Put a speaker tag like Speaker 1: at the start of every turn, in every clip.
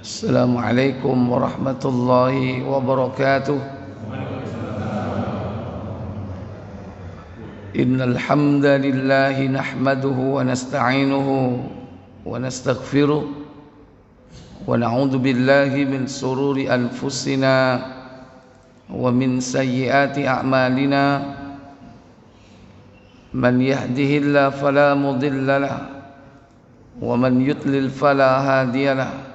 Speaker 1: Assalamualaikum warahmatullahi wabarakatuh. Innal hamdalillah nahmaduhu wa nasta'inuhu wa nastaghfiruh wa na'udzu billahi min sururi anfusina wa min sayyiati a'malina. Man yahdihillahu fala mudilla lahu wa man yudlil fala hadiya lahu.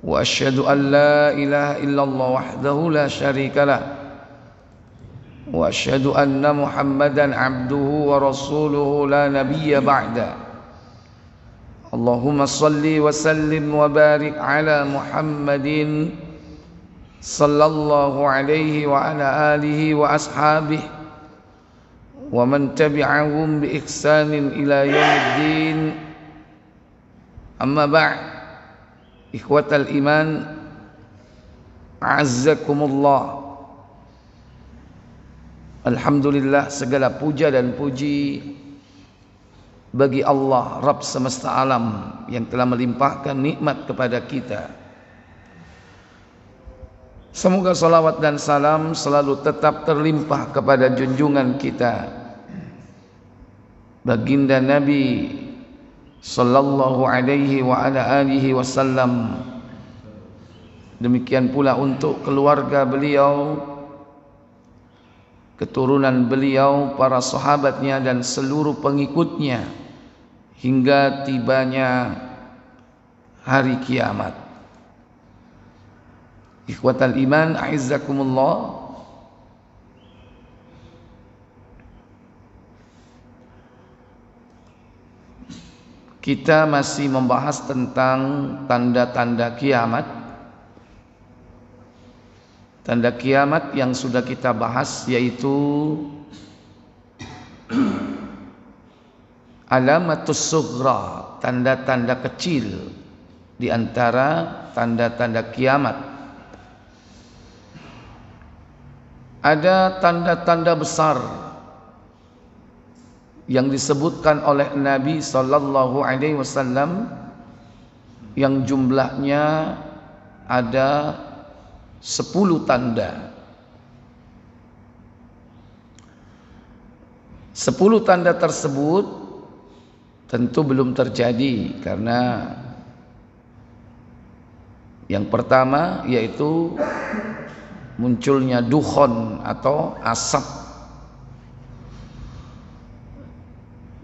Speaker 1: Wa asyhadu an la ilaha illallah wahdahu la syarika lah wa asyhadu anna Muhammadan abduhu wa rasuluhu la nabiyya ba'da. Allahumma salli wa sallim wa barik ala Muhammadin sallallahu alaihi wa ala alihi wa ashabihi wa man tabi'ahum bi ihsanin ila yaumiddin. Amma ba'd. Ikhwatal iman, a'azzakumullah. Alhamdulillah, segala puja dan puji bagi Allah Rabb semesta alam yang telah melimpahkan nikmat kepada kita. Semoga salawat dan salam selalu tetap terlimpah kepada junjungan kita, baginda Nabi sallallahu alaihi wa ala alihi wasallam. Demikian pula untuk keluarga beliau, keturunan beliau, para sahabatnya dan seluruh pengikutnya hingga tibanya hari kiamat. Ikhwatal iman, a'izzakumullah. Kita masih membahas tentang tanda-tanda kiamat. Tanda kiamat yang sudah kita bahas yaitu alamatus sughra, tanda-tanda kecil di antara tanda-tanda kiamat. Ada tanda-tanda besar yang disebutkan oleh Nabi sallallahu alaihi wasallam yang jumlahnya ada 10 tanda. 10 tanda tersebut tentu belum terjadi karena yang pertama yaitu munculnya dukhon atau asap.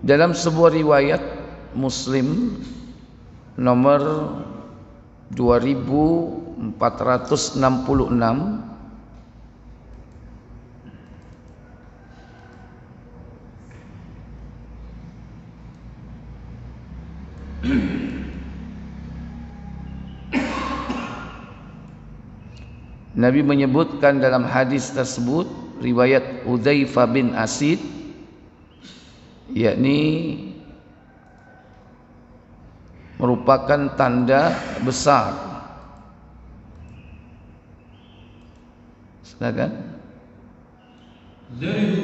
Speaker 1: Dalam sebuah riwayat Muslim nomor 2466, Nabi menyebutkan dalam hadis tersebut riwayat Hudzaifah bin Asid, yakni merupakan tanda besar. Silakan. Dari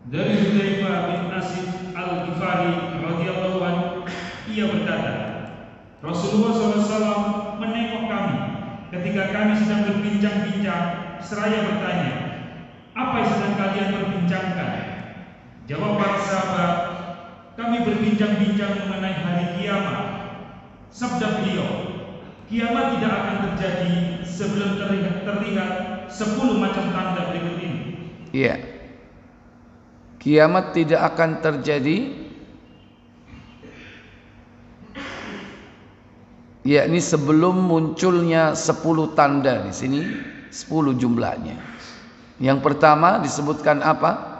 Speaker 2: Hudzaifah bin Asid al-Ghifari radhiyallahu anhu, ia berkata, Rasulullah SAW menengok kami ketika kami sedang berbincang-bincang seraya bertanya, apa yang sedang kalian perbincangkan? Jawab para sahabat, kami berbincang-bincang mengenai hari kiamat. Sabda beliau, kiamat tidak akan terjadi sebelum terlihat 10 macam tanda berikut ini. Iya.
Speaker 1: Kiamat tidak akan terjadi, yakni sebelum munculnya 10 tanda. Di sini 10 jumlahnya. Yang pertama disebutkan apa?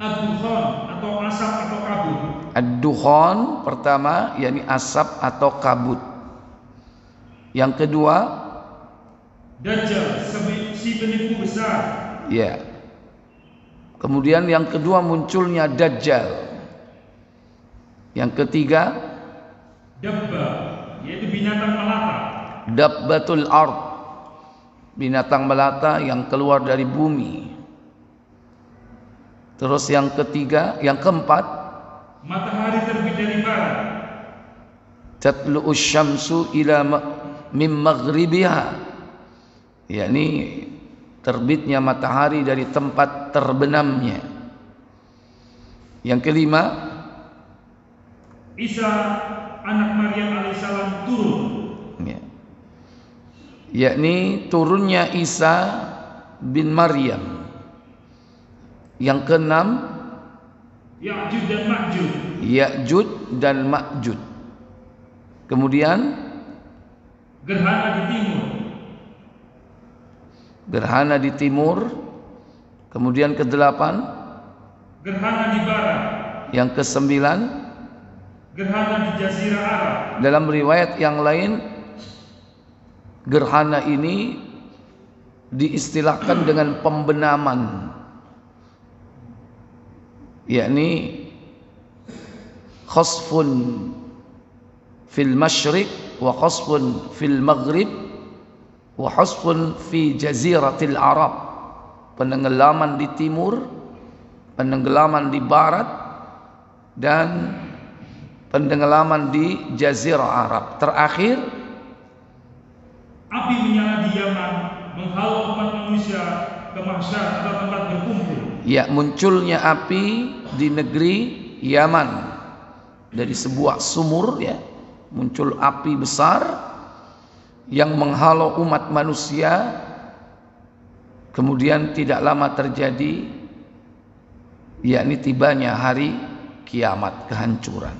Speaker 2: Ad-dukhan atau asap atau kabut.
Speaker 1: Ad-dukhan pertama yakni asap atau kabut. Yang kedua
Speaker 2: Dajjal, si penipu besar.
Speaker 1: Ya. Kemudian yang kedua munculnya Dajjal. Yang ketiga
Speaker 2: Dabba, yaitu binatang melata.
Speaker 1: Dabbatul ard, binatang melata yang keluar dari bumi. Terus yang ketiga, yang keempat,
Speaker 2: matahari terbit dari barat.
Speaker 1: tatlu'u syamsu ila min maghribiha, yakni terbitnya matahari dari tempat terbenamnya. Yang kelima,
Speaker 2: Isa anak Maryam alaihissalam turun,
Speaker 1: yakni turunnya Isa bin Maryam. Yang keenam,
Speaker 2: Ya'juj dan Ma'juj.
Speaker 1: Ya'juj dan Ma'juj. Kemudian
Speaker 2: gerhana di timur.
Speaker 1: Gerhana di timur. Kemudian kedelapan,
Speaker 2: gerhana di barat.
Speaker 1: Yang kesembilan,
Speaker 2: gerhana di Jazirah Arab.
Speaker 1: Dalam riwayat yang lain, gerhana ini diistilahkan dengan pembenaman, yakni khasfun fil masyriq wa khasfun fil maghrib wa khasfun fi jaziratil Arab. Penenggelaman di timur, penenggelaman di barat, dan penenggelaman di Jazirah Arab. Terakhir,
Speaker 2: api menyala di Yaman, menghalau umat manusia ke mahsyar atau tempat berkumpul.
Speaker 1: Ya, munculnya api di negeri Yaman dari sebuah sumur, ya, muncul api besar yang menghalau umat manusia. Kemudian tidak lama terjadi, yakni tibanya hari kiamat, kehancuran.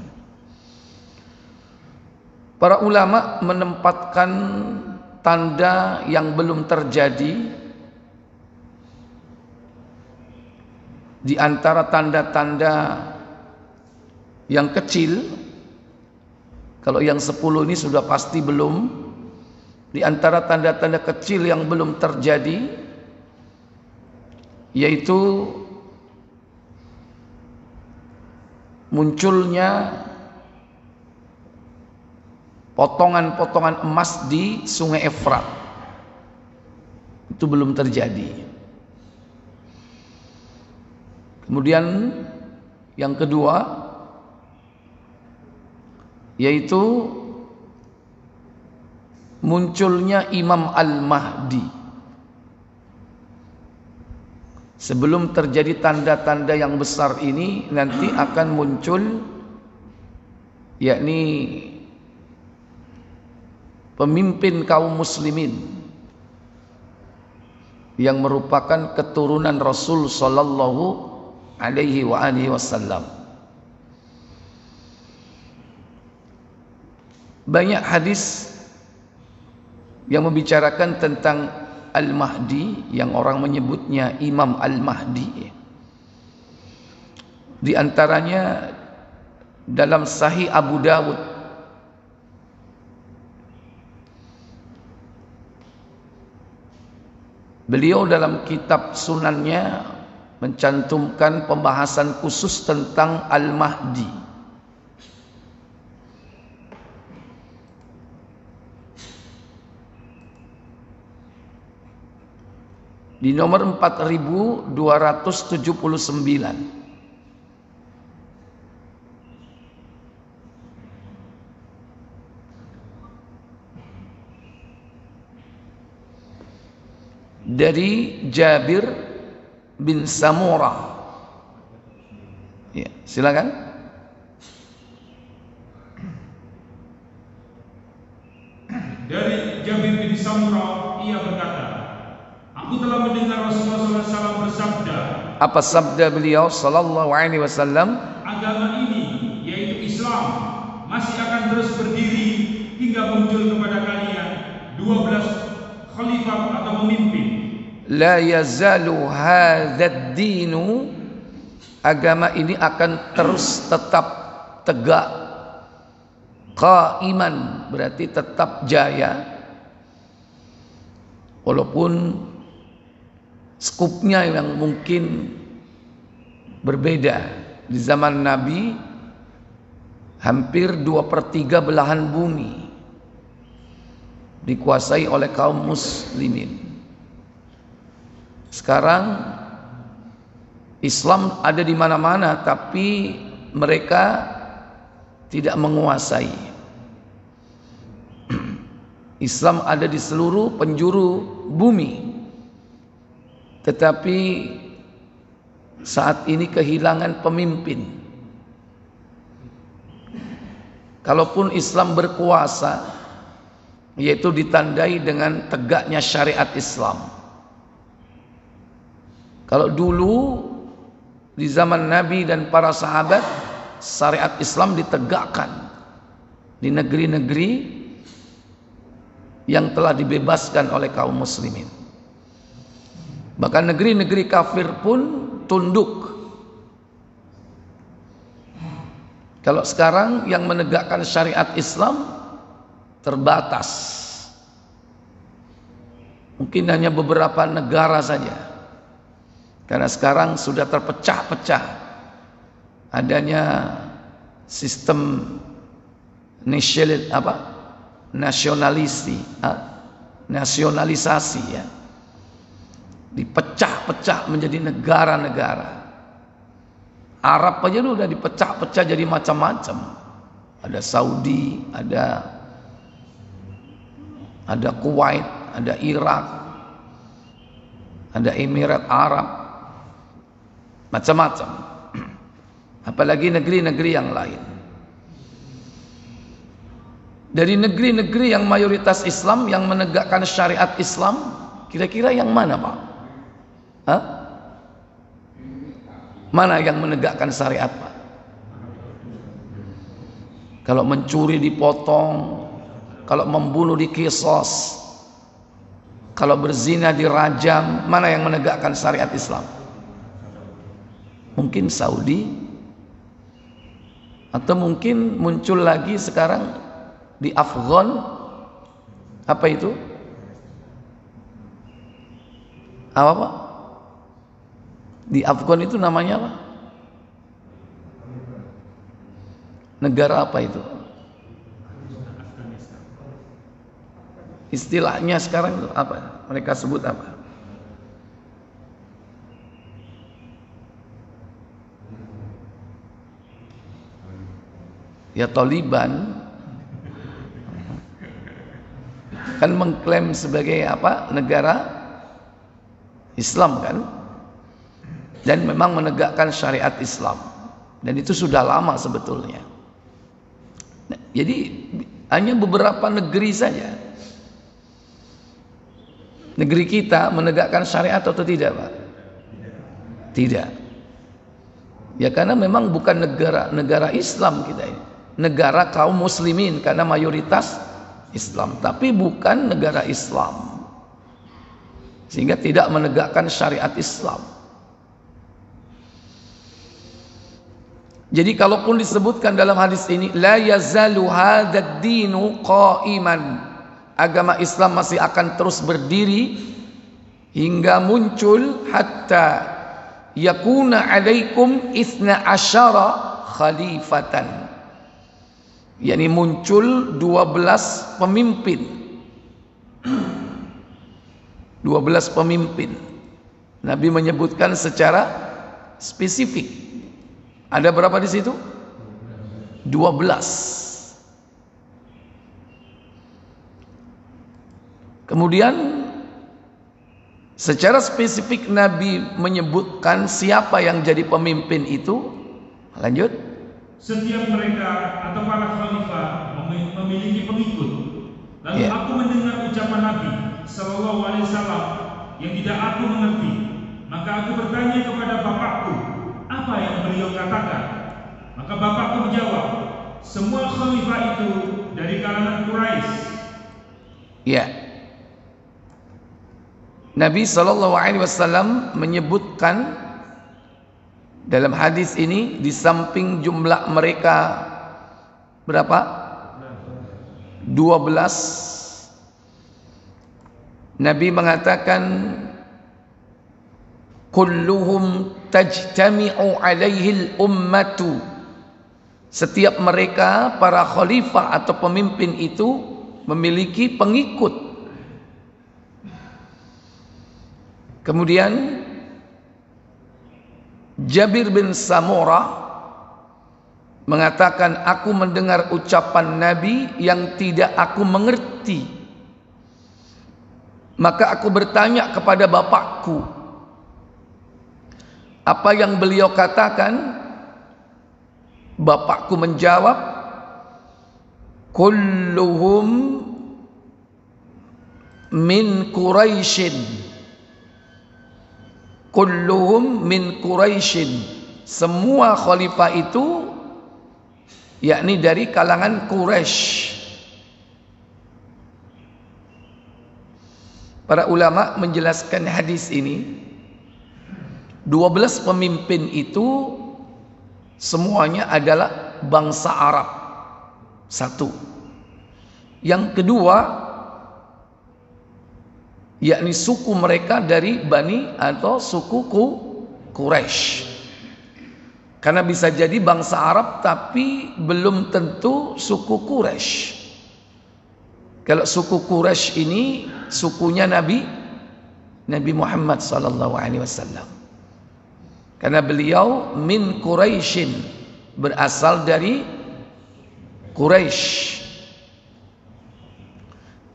Speaker 1: Para ulama menempatkan tanda yang belum terjadi di antara tanda-tanda yang kecil. Kalau yang 10 ini sudah pasti belum. Di antara tanda-tanda kecil yang belum terjadi, yaitu munculnya potongan-potongan emas di Sungai Efrat. Itu belum terjadi. Kemudian yang kedua, yaitu munculnya Imam Al-Mahdi. Sebelum terjadi tanda-tanda yang besar ini, nanti akan muncul, yakni pemimpin kaum muslimin yang merupakan keturunan Rasul sallallahu alaihi wasallam. Banyak hadis yang membicarakan tentang Al-Mahdi, yang orang menyebutnya Imam Al-Mahdi. Di antaranya dalam Sahih Abu Dawud, beliau dalam kitab sunannya mencantumkan pembahasan khusus tentang Al-Mahdi. Di nomor 4279. Dari Jabir bin Samurah. Ya, silakan.
Speaker 2: Dari Jabir bin Samurah, ia berkata, aku telah mendengar Rasulullah SAW bersabda.
Speaker 1: Apa sabda beliau sallallahu alaihi wasallam?
Speaker 2: Agama ini, yaitu Islam, masih akan terus berdiri hingga muncul kepada kalian 12 khalifah atau pemimpin.
Speaker 1: La yazalu hadzal dinu, agama ini akan terus tetap tegak, qaiman berarti tetap jaya, walaupun skupnya yang mungkin berbeda. Di zaman Nabi hampir 2/3 belahan bumi dikuasai oleh kaum muslimin. Sekarang Islam ada di mana-mana, tapi mereka tidak menguasai. Islam ada di seluruh penjuru bumi. Tetapi saat ini kehilangan pemimpin. Kalaupun Islam berkuasa, yaitu ditandai dengan tegaknya syariat Islam. Kalau dulu di zaman Nabi dan para sahabat, syariat Islam ditegakkan di negeri-negeri yang telah dibebaskan oleh kaum muslimin. Bahkan negeri-negeri kafir pun tunduk. Kalau sekarang yang menegakkan syariat Islam terbatas. Mungkin hanya beberapa negara saja. Karena sekarang sudah terpecah-pecah. Adanya sistem nasionalisasi ya. Dipecah-pecah menjadi negara-negara. Arab aja udah dipecah-pecah jadi macam-macam. Ada Saudi, ada Kuwait, ada Irak, ada Emirat Arab, macam-macam. Apalagi negeri-negeri yang lain. Dari negeri-negeri yang mayoritas Islam, yang menegakkan syariat Islam, kira-kira yang mana, Pak? Hah? Mana yang menegakkan syariat, Pak? Kalau mencuri dipotong, kalau membunuh dikisos, kalau berzina dirajam, mana yang menegakkan syariat Islam? Mungkin Saudi, atau mungkin muncul lagi sekarang di Afghan, apa itu? Apa Pak? Di Afghan itu namanya apa? Negara apa itu? Istilahnya sekarang itu apa? Mereka sebut apa? Ya Taliban. Kan mengklaim sebagai apa? Negara Islam kan? Dan memang menegakkan syariat Islam. Dan itu sudah lama sebetulnya. Nah, jadi hanya beberapa negeri saja. Negeri kita menegakkan syariat atau tidak, Pak? Tidak. Ya karena memang bukan negara Islam kita ini. Negara kaum muslimin karena mayoritas Islam, tapi bukan negara Islam. Sehingga tidak menegakkan syariat Islam. Jadi kalaupun disebutkan dalam hadis ini la yazalu hadzal dinu qa'iman, agama Islam masih akan terus berdiri hingga muncul hatta yakuna alaikum 12 khalifatan, yakni muncul 12 pemimpin. 12 pemimpin. Nabi menyebutkan secara spesifik. Ada berapa di situ? 12. Kemudian secara spesifik Nabi menyebutkan siapa yang jadi pemimpin itu. Lanjut.
Speaker 2: Setiap mereka atau para khalifah memiliki pengikut. Lalu aku mendengar ucapan Nabi Sallallahu Alaihi Wasallam yang tidak aku mengerti. Maka aku bertanya kepada bapakku, apa yang beliau katakan? Maka bapakku menjawab, semua khalifah itu dari kalangan Quraisy.
Speaker 1: Ya. Nabi Sallallahu Alaihi Wasallam menyebutkan dalam hadis ini, di samping jumlah mereka berapa? 12. Nabi mengatakan kulluhum tajtami'u alaihil ummatu, setiap mereka para khalifah atau pemimpin itu memiliki pengikut. Kemudian Jabir bin Samurah mengatakan, aku mendengar ucapan Nabi yang tidak aku mengerti. Maka aku bertanya kepada bapakku, apa yang beliau katakan? Bapakku menjawab, kulluhum min Quraisyin. Kulluhum min Quraisyin. Semua khalifah itu yakni dari kalangan Quraisy. Para ulama menjelaskan hadis ini, 12 pemimpin itu semuanya adalah bangsa Arab. Satu. Yang kedua, yakni suku mereka dari Bani atau suku Quraisy. Karena bisa jadi bangsa Arab tapi belum tentu suku Quraisy. Kalau suku Quraisy ini sukunya Nabi Muhammad sallallahu alaihi wasallam. Karena beliau min Quraisyin, berasal dari Quraisy.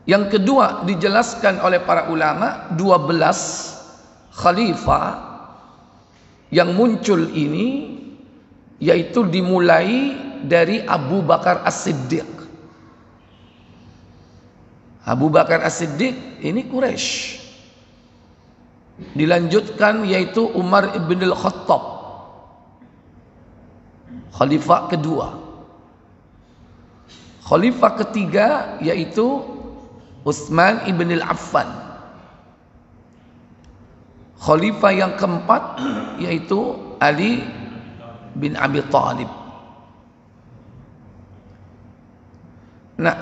Speaker 1: Yang kedua dijelaskan oleh para ulama, 12 khalifah yang muncul ini yaitu dimulai dari Abu Bakar As-Siddiq. Abu Bakar As-Siddiq ini Quraisy. Dilanjutkan yaitu Umar ibn al-Khattab, khalifah kedua. Khalifah ketiga yaitu Utsman ibn al-Affan. Khalifah yang keempat yaitu Ali bin Abi Thalib. Nah,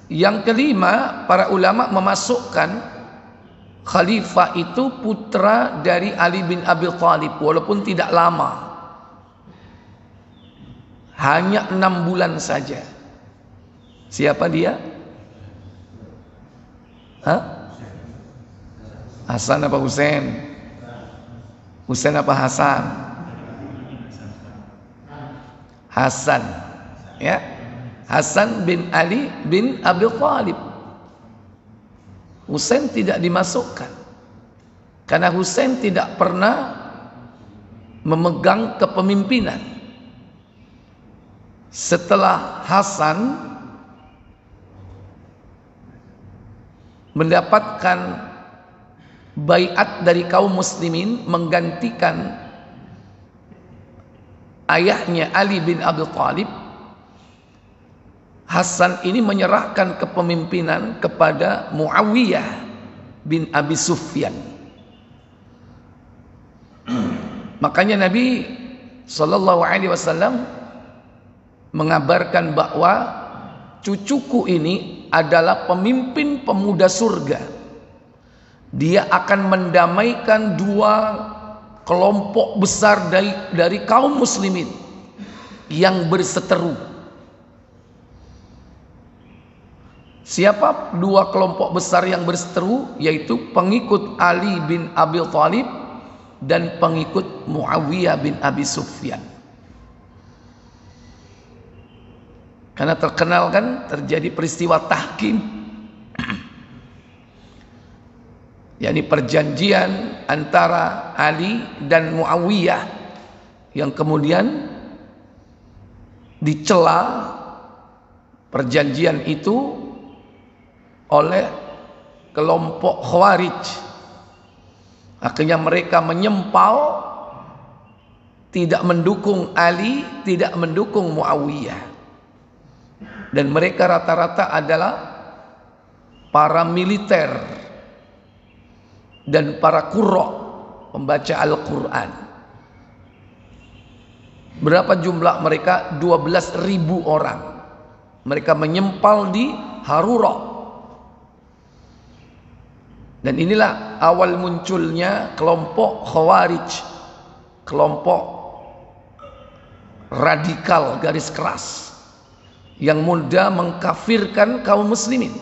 Speaker 1: yang kelima, para ulama memasukkan khalifah itu putra dari Ali bin Abi Thalib, walaupun tidak lama, hanya 6 bulan saja. Siapa dia? Hasan apa Husain? Husain apa Hasan? Hasan, ya. Hasan bin Ali bin Abi Thalib. Husain tidak dimasukkan karena Husain tidak pernah memegang kepemimpinan. Setelah Hasan mendapatkan baiat dari kaum muslimin menggantikan ayahnya Ali bin Abi Thalib, Hasan ini menyerahkan kepemimpinan kepada Muawiyah bin Abi Sufyan. Makanya Nabi sallallahu alaihi wasallam mengabarkan bahwa cucuku ini adalah pemimpin pemuda surga. Dia akan mendamaikan 2 kelompok besar dari kaum muslimin yang berseteru. Siapa 2 kelompok besar yang berseteru? Yaitu pengikut Ali bin Abi Thalib dan pengikut Muawiyah bin Abi Sufyan. Karena terkenal kan terjadi peristiwa tahkim, yakni perjanjian antara Ali dan Muawiyah yang kemudian dicela perjanjian itu oleh kelompok Khawarij. Akhirnya mereka menyempal, tidak mendukung Ali, tidak mendukung Muawiyah. Dan mereka rata-rata adalah para militer dan para qurra, pembaca Al-Quran. Berapa jumlah mereka? 12.000 orang. Mereka menyempal di Harura. Dan inilah awal munculnya kelompok Khawarij, kelompok radikal garis keras yang mudah mengkafirkan kaum muslimin,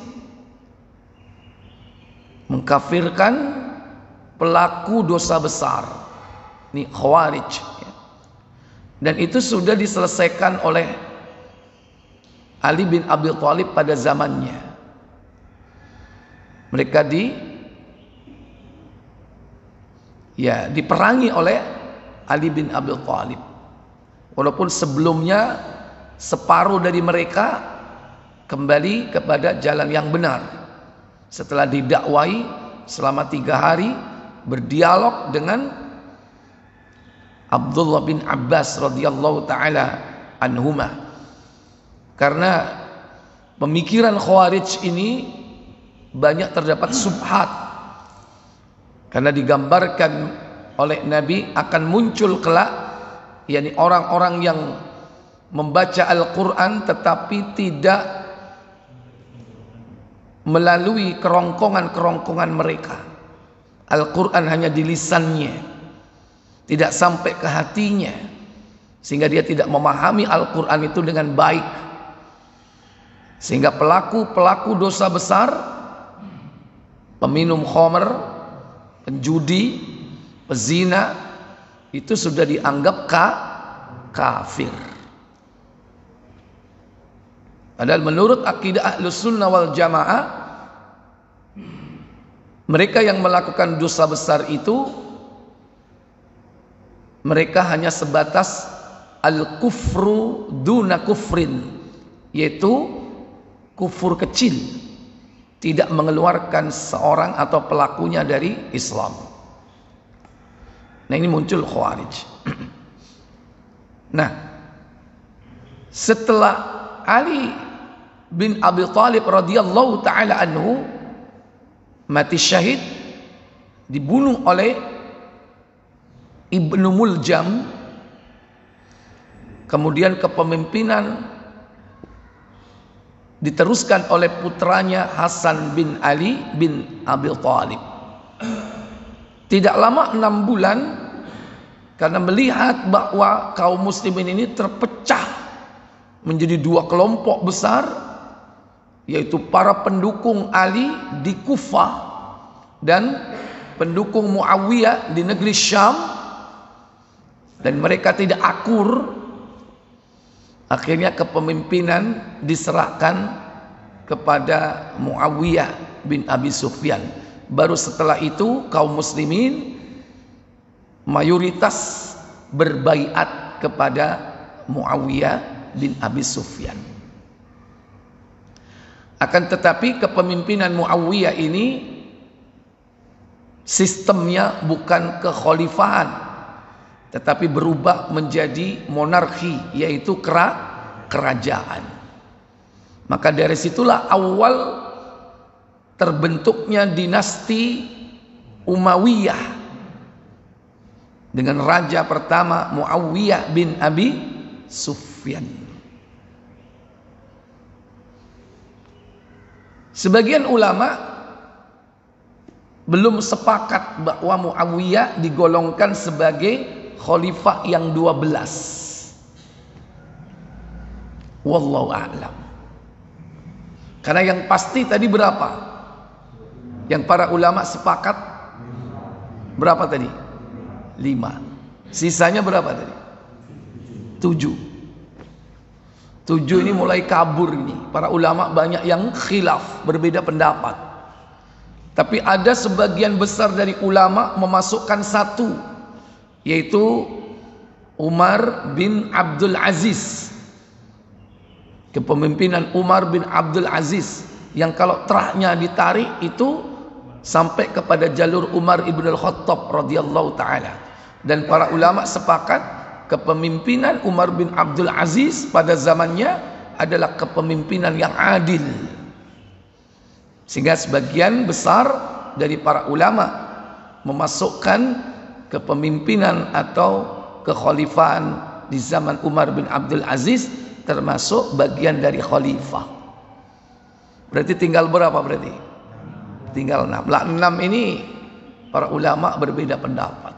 Speaker 1: mengkafirkan pelaku dosa besar. Ini Khawarij. Dan itu sudah diselesaikan oleh Ali bin Abi Thalib pada zamannya. Mereka ya diperangi oleh Ali bin Abi Thalib. Walaupun sebelumnya separuh dari mereka kembali kepada jalan yang benar. Setelah didakwai selama 3 hari, berdialog dengan Abdullah bin Abbas radhiyallahu taala anhuma. Karena pemikiran Khawarij ini banyak terdapat subhat. Karena digambarkan oleh Nabi akan muncul kelak, yakni orang-orang yang membaca Al-Quran tetapi tidak melalui kerongkongan-kerongkongan mereka. Al-Quran hanya di lisannya, tidak sampai ke hatinya, sehingga dia tidak memahami Al-Quran itu dengan baik. Sehingga pelaku dosa besar, peminum khamr, penjudi, pezina, itu sudah dianggap kafir. Padahal menurut akidah Ahlus Sunnah wal Jamaah, mereka yang melakukan dosa besar itu, mereka hanya sebatas al-kufru duna kufrin, yaitu kufur kecil, tidak mengeluarkan seorang atau pelakunya dari Islam. Nah, ini muncul Khawarij. Nah, setelah Ali bin Abi Thalib radhiyallahu taala anhu mati syahid, dibunuh oleh Ibnu Muljam, kemudian kepemimpinan diteruskan oleh putranya Hasan bin Ali bin Abi Thalib. Tidak lama 6 bulan, karena melihat bahwa kaum muslimin ini terpecah menjadi 2 kelompok besar, yaitu para pendukung Ali di Kufah dan pendukung Muawiyah di negeri Syam, dan mereka tidak akur. Akhirnya kepemimpinan diserahkan kepada Muawiyah bin Abi Sufyan. Baru setelah itu kaum muslimin mayoritas berbaiat kepada Muawiyah bin Abi Sufyan. Akan tetapi kepemimpinan Muawiyah ini sistemnya bukan kekhalifahan, tetapi berubah menjadi monarki, yaitu kerajaan. Maka dari situlah awal terbentuknya dinasti Umayyah dengan raja pertama Muawiyah bin Abi Sufyan. Sebagian ulama belum sepakat bahwa Muawiyah digolongkan sebagai khalifah yang 12. Wallahu a'lam. Karena yang pasti tadi berapa? Yang para ulama sepakat berapa tadi? 5. Sisanya berapa tadi? 7. 7 ini mulai kabur ini. Para ulama banyak yang khilaf, berbeda pendapat. Tapi ada sebagian besar dari ulama memasukkan 1, yaitu Umar bin Abdul Aziz. Kepemimpinan Umar bin Abdul Aziz yang kalau terahnya ditarik itu sampai kepada jalur Umar ibn al-Khattab radhiyallahu ta'ala. Dan para ulama sepakat kepemimpinan Umar bin Abdul Aziz pada zamannya adalah kepemimpinan yang adil. Sehingga sebagian besar dari para ulama memasukkan kepemimpinan atau kekhalifahan di zaman Umar bin Abdul Aziz termasuk bagian dari khalifah. Berarti tinggal berapa berarti? Tinggal 6. Lah 6 ini para ulama berbeda pendapat.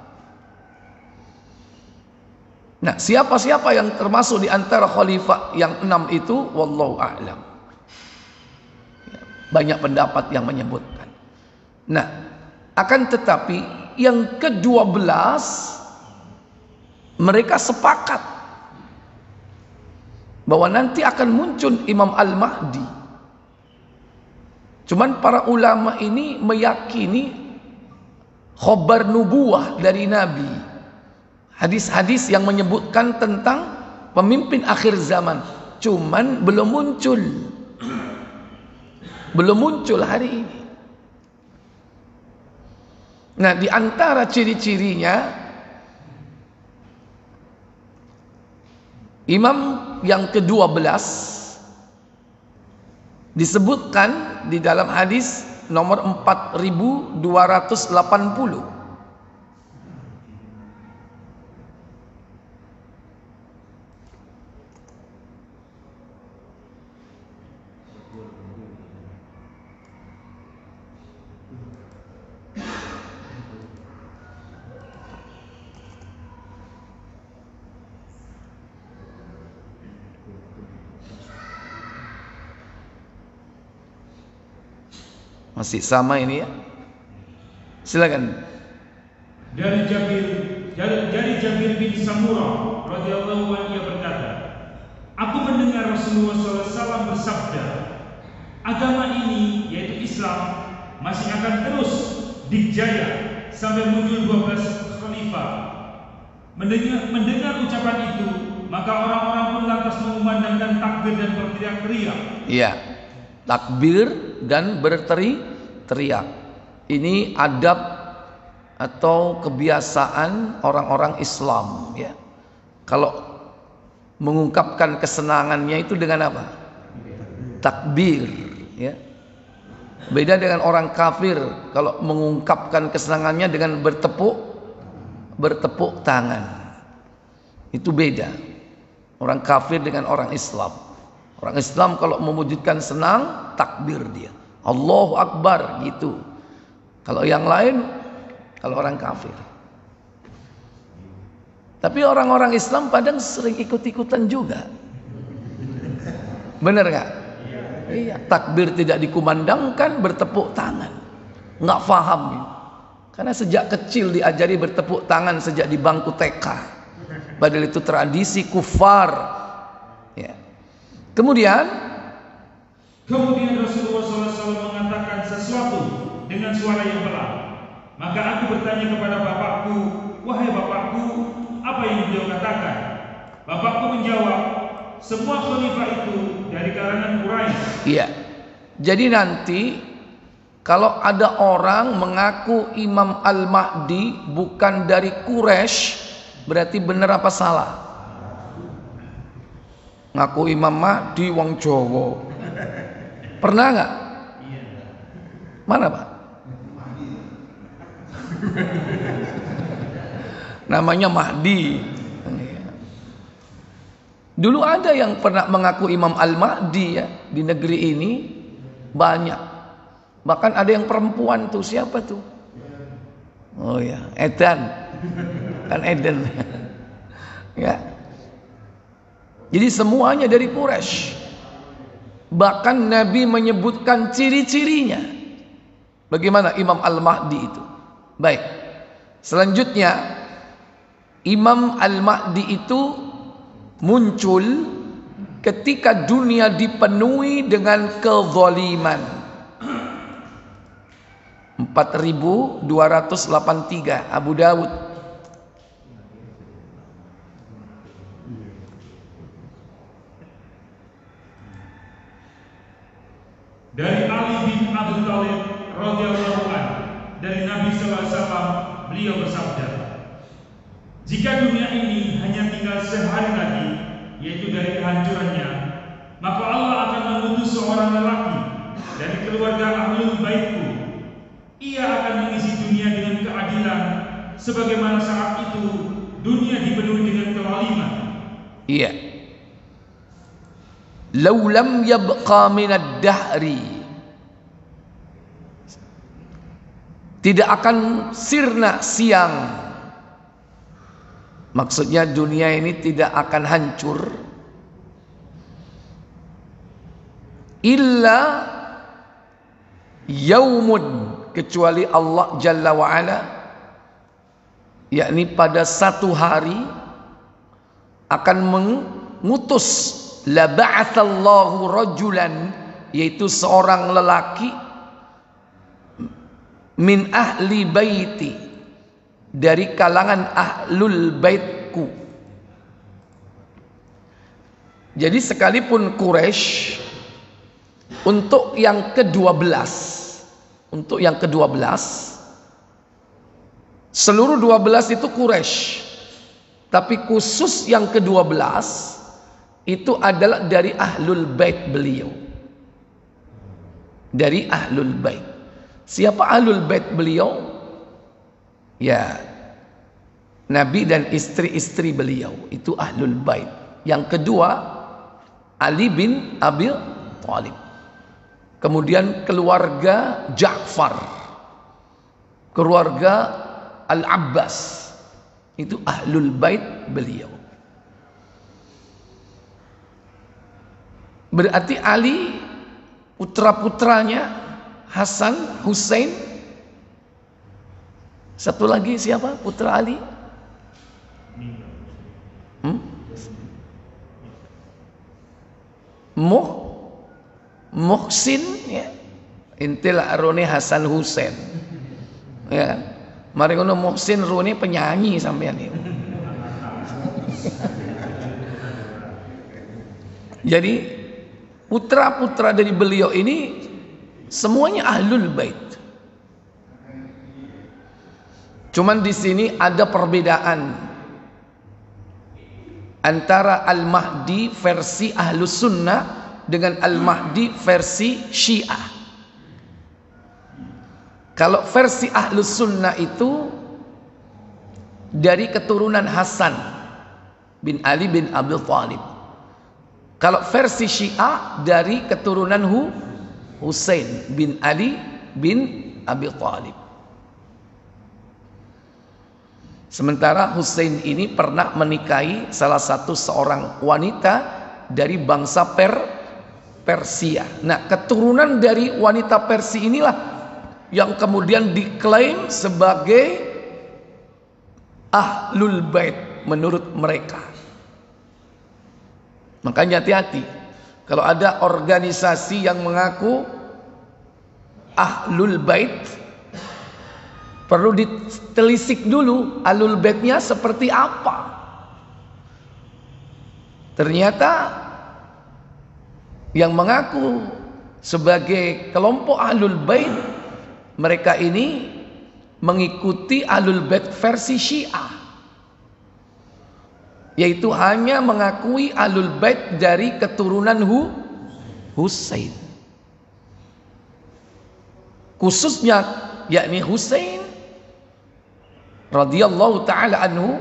Speaker 1: Nah, siapa-siapa yang termasuk di antara khalifah yang 6 itu wallahu a'lam. Banyak pendapat yang menyebutkan. Nah, akan tetapi yang ke-12 mereka sepakat bahwa nanti akan muncul Imam Al-Mahdi. Cuman para ulama ini meyakini khobar nubuah dari Nabi, hadis-hadis yang menyebutkan tentang pemimpin akhir zaman, cuman belum muncul hari ini. Nah, di antara ciri-cirinya, imam yang ke-12 disebutkan di dalam hadis nomor 4280. Masih sama ini ya? Silakan.
Speaker 2: Dari Jabir bin Samurah radhiyallahu anhu, ia berkata, aku mendengar Rasulullah SAW bersabda, agama ini yaitu Islam masih akan terus dijaya sampai muncul 12 khalifah. Mendengar ucapan itu, maka orang-orang pun lantas mengumandangkan takbir dan berteriak-teriak.
Speaker 1: Iya, takbir dan berteriak. Ini adab atau kebiasaan orang-orang Islam ya. Kalau mengungkapkan kesenangannya itu dengan apa? Takbir ya. Beda dengan orang kafir, kalau mengungkapkan kesenangannya dengan bertepuk tangan. Itu beda. Orang kafir dengan orang Islam. Orang Islam kalau mewujudkan senang, takbir dia, Allahu Akbar gitu. Kalau yang lain, kalau orang kafir. Tapi orang-orang Islam kadang sering ikut-ikutan juga. Bener gak? Iya. Takbir tidak dikumandangkan, bertepuk tangan. Nggak paham ya. Karena sejak kecil diajari bertepuk tangan sejak di bangku TK. Padahal itu tradisi kufar ya. Kemudian
Speaker 2: Rasulullah SAW mengatakan sesuatu dengan suara yang pelan. Maka aku bertanya kepada bapakku, wahai bapakku, apa yang beliau katakan? Bapakku menjawab, semua khalifah itu dari kalangan Quraisy.
Speaker 1: Iya. Jadi nanti kalau ada orang mengaku Imam Al-Mahdi bukan dari Quraisy, berarti benar apa salah? Ngaku Imam Mahdi wong Jawa. Pernah nggak? Mana Pak? Namanya Mahdi. Dulu ada yang pernah mengaku Imam Al-Mahdi ya, di negeri ini banyak. Bahkan ada yang perempuan tuh, siapa tuh? Oh ya, Edan. Kan Eden. Ya. Jadi semuanya dari Quraisy. Bahkan Nabi menyebutkan ciri-cirinya. Bagaimana Imam Al-Mahdi itu? Baik. Selanjutnya, Imam Al-Mahdi itu muncul ketika dunia dipenuhi dengan kezaliman. 4283 Abu Dawud.
Speaker 2: Dari Ali bin Abi Thalib radhiyallahu anhu, dari Nabi SAW, beliau bersabda, jika dunia ini hanya tinggal sehari lagi, yaitu dari kehancurannya, maka Allah akan mengutus seorang lelaki dari keluarga Ahlul Baitku. Ia akan mengisi dunia dengan keadilan, sebagaimana saat itu dunia dipenuhi dengan kezaliman. Iya.
Speaker 1: Law lam yabqa minad dahri, tidak akan sirna siang. Maksudnya dunia ini tidak akan hancur illa yaumun, kecuali Allah Jalla wa'ala, yakni pada satu hari akan mengutus, la ba'athallahu rajulan, yaitu seorang lelaki, min ahli baiti, dari kalangan ahlul baitku. Jadi sekalipun Quraisy untuk yang ke-12, seluruh 12 itu Quraisy, tapi khusus yang ke-12 itu adalah dari ahlul bait beliau. Dari ahlul bait. Siapa ahlul bait beliau? Ya, Nabi dan istri-istri beliau itu ahlul bait. Yang kedua, Ali bin Abi Thalib. Kemudian keluarga Ja'far, keluarga Al-Abbas, itu ahlul bait beliau. Berarti Ali, putra-putranya Hasan, Hussein. Satu lagi siapa putra Ali? Muhsin, ya. Intil arone Hasan Hussein, ya kan? Mari ngono Muhsin rone penyanyi sampean ini. Jadi putra-putra dari beliau ini semuanya ahlul bait. Cuman di sini ada perbedaan antara Al-Mahdi versi Ahlus Sunnah dengan Al-Mahdi versi Syiah. Kalau versi Ahlus Sunnah itu dari keturunan Hasan bin Ali bin Abi Thalib. Kalau versi Syiah dari keturunan Husain bin Ali bin Abi Thalib. Sementara Husain ini pernah menikahi salah satu seorang wanita dari bangsa Persia. Nah, keturunan dari wanita Persia inilah yang kemudian diklaim sebagai ahlul bait menurut mereka. Makanya hati-hati kalau ada organisasi yang mengaku ahlul bait, perlu ditelisik dulu ahlul baitnya seperti apa. Ternyata yang mengaku sebagai kelompok ahlul bait, mereka ini mengikuti ahlul bait versi Syiah, yaitu hanya mengakui ahlul bait dari keturunan Husain, khususnya yakni Husain radhiyallahu taala anhu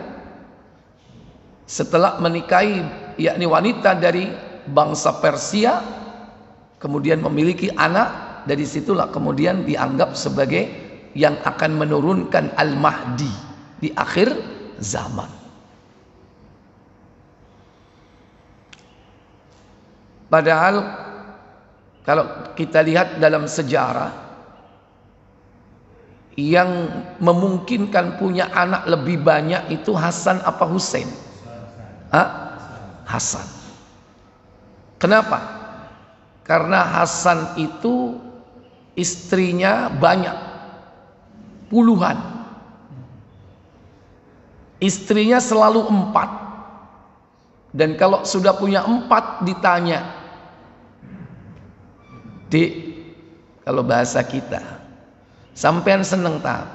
Speaker 1: setelah menikahi yakni wanita dari bangsa Persia, kemudian memiliki anak. Dari situlah kemudian dianggap sebagai yang akan menurunkan Al-Mahdi di akhir zaman. Padahal kalau kita lihat dalam sejarah, yang memungkinkan punya anak lebih banyak itu Hasan apa Husain? Hasan. Kenapa? Karena Hasan itu istrinya banyak, puluhan. Istrinya selalu 4. Dan kalau sudah punya 4 ditanya, Dik, kalau bahasa kita, sampean seneng tak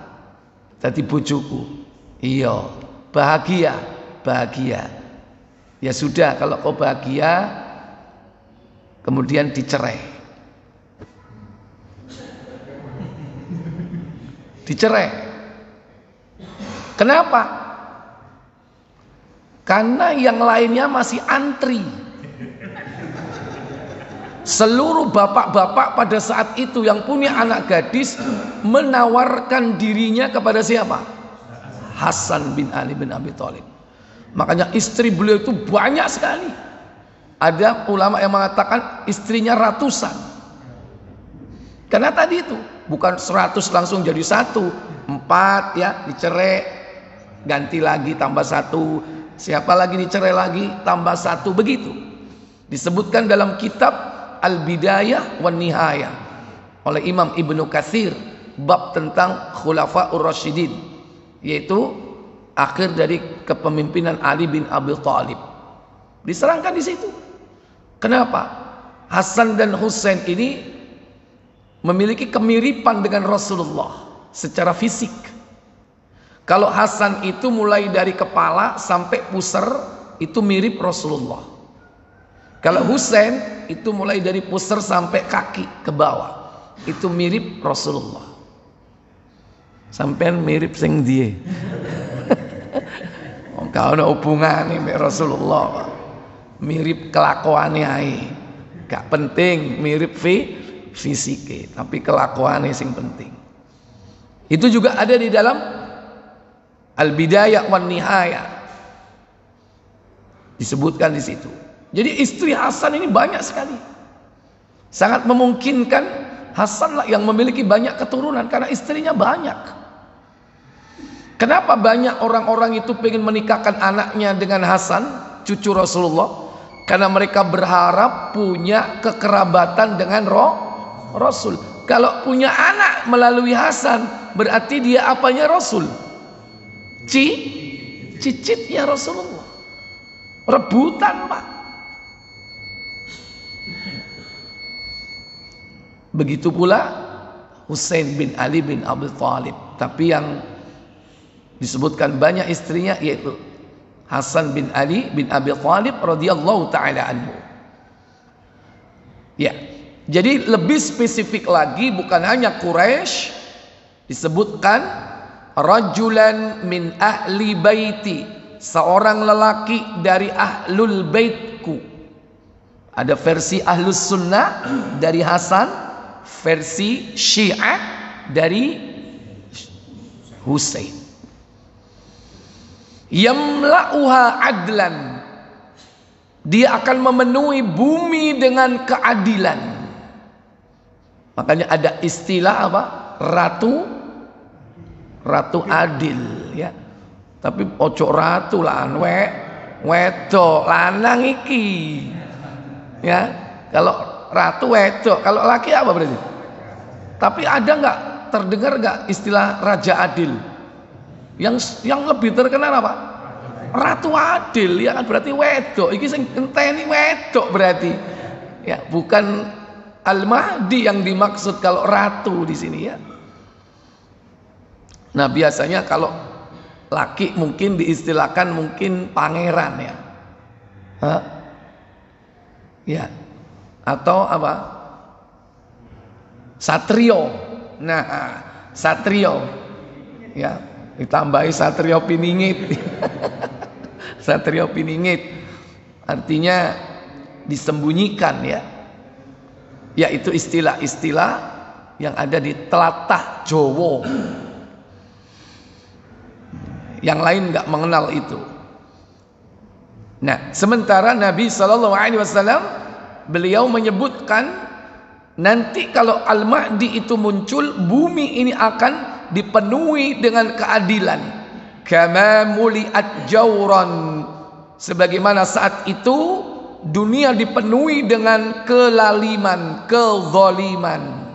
Speaker 1: dadi bojoku? Iya. Bahagia? Bahagia. Ya sudah, kalau kau bahagia, kemudian dicerai. Dicerai. Kenapa? Karena yang lainnya masih antri. Seluruh bapak-bapak pada saat itu yang punya anak gadis menawarkan dirinya kepada siapa? Hasan bin Ali bin Abi Thalib. Makanya istri beliau itu banyak sekali. Ada ulama yang mengatakan istrinya ratusan. Karena tadi itu bukan 100 langsung jadi 1, 4 ya dicerai, ganti lagi tambah 1, siapa lagi dicerai lagi tambah 1, begitu. Disebutkan dalam kitab Al-Bidayah wan Nihayah oleh Imam Ibnu Katsir bab tentang Khulafaur Rasyidin, yaitu akhir dari kepemimpinan Ali bin Abi Thalib. Diserangkan di situ. Kenapa? Hasan dan Husain ini memiliki kemiripan dengan Rasulullah secara fisik. Kalau Hasan itu mulai dari kepala sampai pusar itu mirip Rasulullah. Kalau Husain itu mulai dari pusar sampai kaki ke bawah itu mirip Rasulullah. Sampean mirip sing dia. Kau ada hubungan nih Rasulullah. Mirip kelakuannya ae. Gak penting mirip fisike, tapi kelakuannya sing penting. Itu juga ada di dalam Al-Bidayah wan Nihayah. Disebutkan di situ. Jadi istri Hasan ini banyak sekali. Sangat memungkinkan Hasan lah yang memiliki banyak keturunan karena istrinya banyak. Kenapa banyak orang-orang itu pengen menikahkan anaknya dengan Hasan, cucu Rasulullah? Karena mereka berharap punya kekerabatan dengan Rasul. Kalau punya anak melalui Hasan, berarti dia apanya Rasul? Cicitnya Rasulullah. Rebutan, Pak. Begitu pula Husain bin Ali bin Abi Thalib. Tapi yang disebutkan banyak istrinya yaitu Hasan bin Ali bin Abi Thalib radhiyallahu taala anhu. Ya. Jadi lebih spesifik lagi bukan hanya Quraisy, disebutkan rajulan min ahli baiti, seorang lelaki dari ahlul baitku. Ada versi ahlus sunnah dari Hasan, versi Syiah dari Husain. Yamla'uha adlan, dia akan memenuhi bumi dengan keadilan. Makanya ada istilah apa? Ratu adil, ya. Tapi ojo ratu lah, wedok lanang iki. Ya, kalau ratu wedok, kalau laki apa berarti? Tapi ada nggak terdengar nggak istilah raja adil? Yang lebih terkenal apa? Ratu adil, ya kan berarti wedok. Iki sing ngenteni wedok berarti. Ya, bukan Al-Mahdi yang dimaksud kalau ratu di sini ya. Nah, biasanya kalau laki mungkin diistilahkan mungkin pangeran ya. Hah? Ya. Atau apa? Satrio. Nah, Satrio. Ya, ditambahi Satrio Piningit. Satrio Piningit artinya disembunyikan ya. Yaitu istilah-istilah yang ada di telatah Jawa. Yang lain nggak mengenal itu. Nah, sementara Nabi SAW beliau menyebutkan nanti kalau Al-Mahdi itu muncul, bumi ini akan dipenuhi dengan keadilan. Kama muliat jauran, sebagaimana saat itu dunia dipenuhi dengan kelaliman, kezaliman.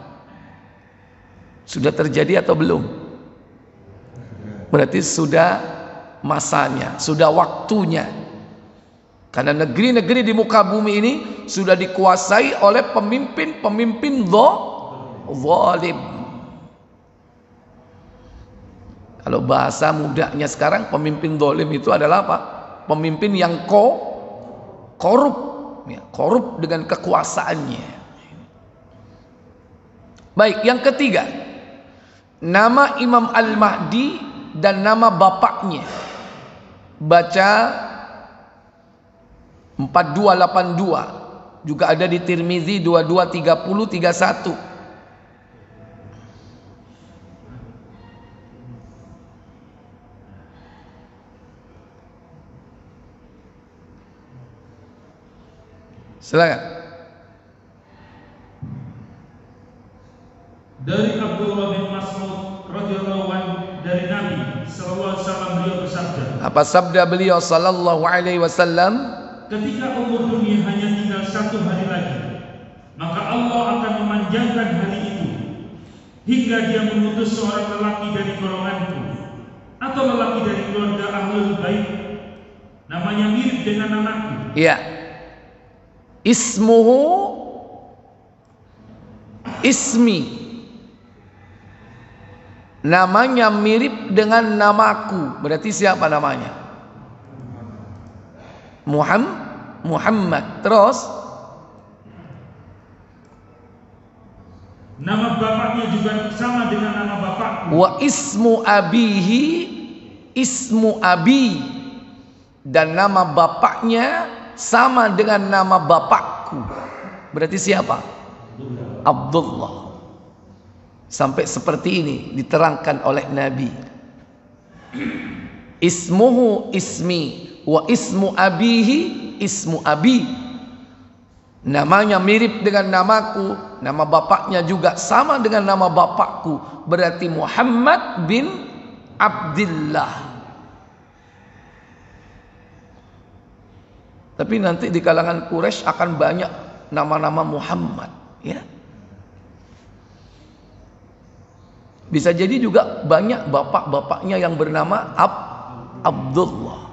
Speaker 1: Sudah terjadi atau belum? Berarti sudah masanya, sudah waktunya. Karena negeri-negeri di muka bumi ini sudah dikuasai oleh pemimpin-pemimpin zalim. Kalau bahasa mudanya sekarang, pemimpin zalim itu adalah apa? Pemimpin yang korup, ya, korup dengan kekuasaannya. Baik, yang ketiga, nama Imam Al-Mahdi dan nama bapaknya. Baca 4282, juga ada di Tirmizi 2230-31. Silakan.
Speaker 2: Dari Abdullah bin Mas'ud radhiyallahu anhu dari Nabi sallallahu alaihi wasallam, beliau bersabda.
Speaker 1: Apa sabda beliau sallallahu alaihi wasallam?
Speaker 2: Ketika umur dunia hanya tinggal 1 hari lagi, maka Allah akan memanjangkan hari itu hingga dia mengutus seorang lelaki dari golonganku. atau lelaki dari keluarga Ahlul Bait namanya mirip dengan namaku.
Speaker 1: Ya. Ismuhu ismi. Namanya mirip dengan namaku. Berarti siapa namanya? Muhammad. Terus
Speaker 2: nama bapaknya juga sama dengan nama bapakku.
Speaker 1: wa ismu abihi ismu abi. Dan nama bapaknya sama dengan nama bapakku. Berarti siapa? Abdullah. Sampai seperti ini diterangkan oleh Nabi. Ismuhu ismi wa ismu abihi ismu abi. Namanya mirip dengan namaku, nama bapaknya juga sama dengan nama bapakku. Berarti Muhammad bin Abdullah. Tapi nanti di kalangan Quraisy akan banyak nama-nama Muhammad, ya. Bisa jadi juga banyak bapak-bapaknya yang bernama Abdullah.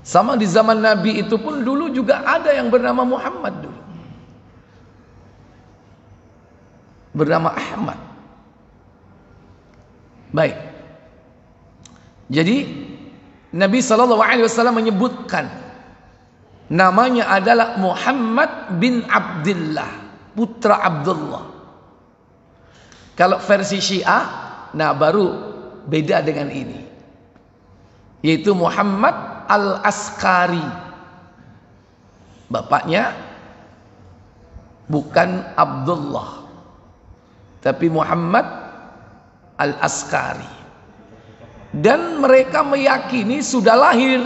Speaker 1: Sama di zaman Nabi itu pun dulu juga ada yang bernama Muhammad dulu. Bernama Ahmad. Baik. Jadi Nabi SAW menyebutkan namanya adalah Muhammad bin Abdullah, putra Abdullah. Kalau versi Syiah, nah baru beda dengan ini, yaitu Muhammad al-Askari. Bapaknya bukan Abdullah, tapi Muhammad al-Askari. Dan mereka meyakini sudah lahir.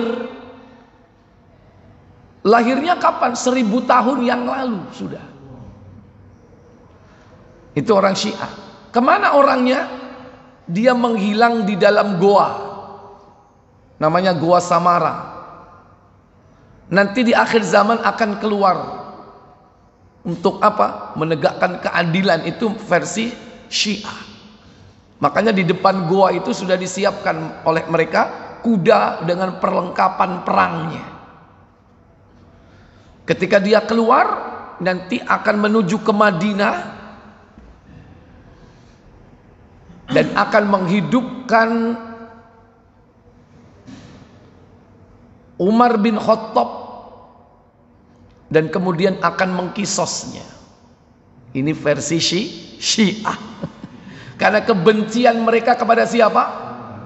Speaker 1: Lahirnya kapan? 1000 tahun yang lalu sudah. Itu orang Syiah. Kemana orangnya? Dia menghilang di dalam goa. Namanya Goa Samara. Nanti di akhir zaman akan keluar. Untuk apa? Menegakkan keadilan. Itu versi Syiah. Makanya di depan goa itu sudah disiapkan oleh mereka kuda dengan perlengkapan perangnya. Ketika dia keluar, nanti akan menuju ke Madinah dan akan menghidupkan Umar bin Khattab dan kemudian akan mengkisosnya. Ini versi Syiah. Karena kebencian mereka kepada siapa?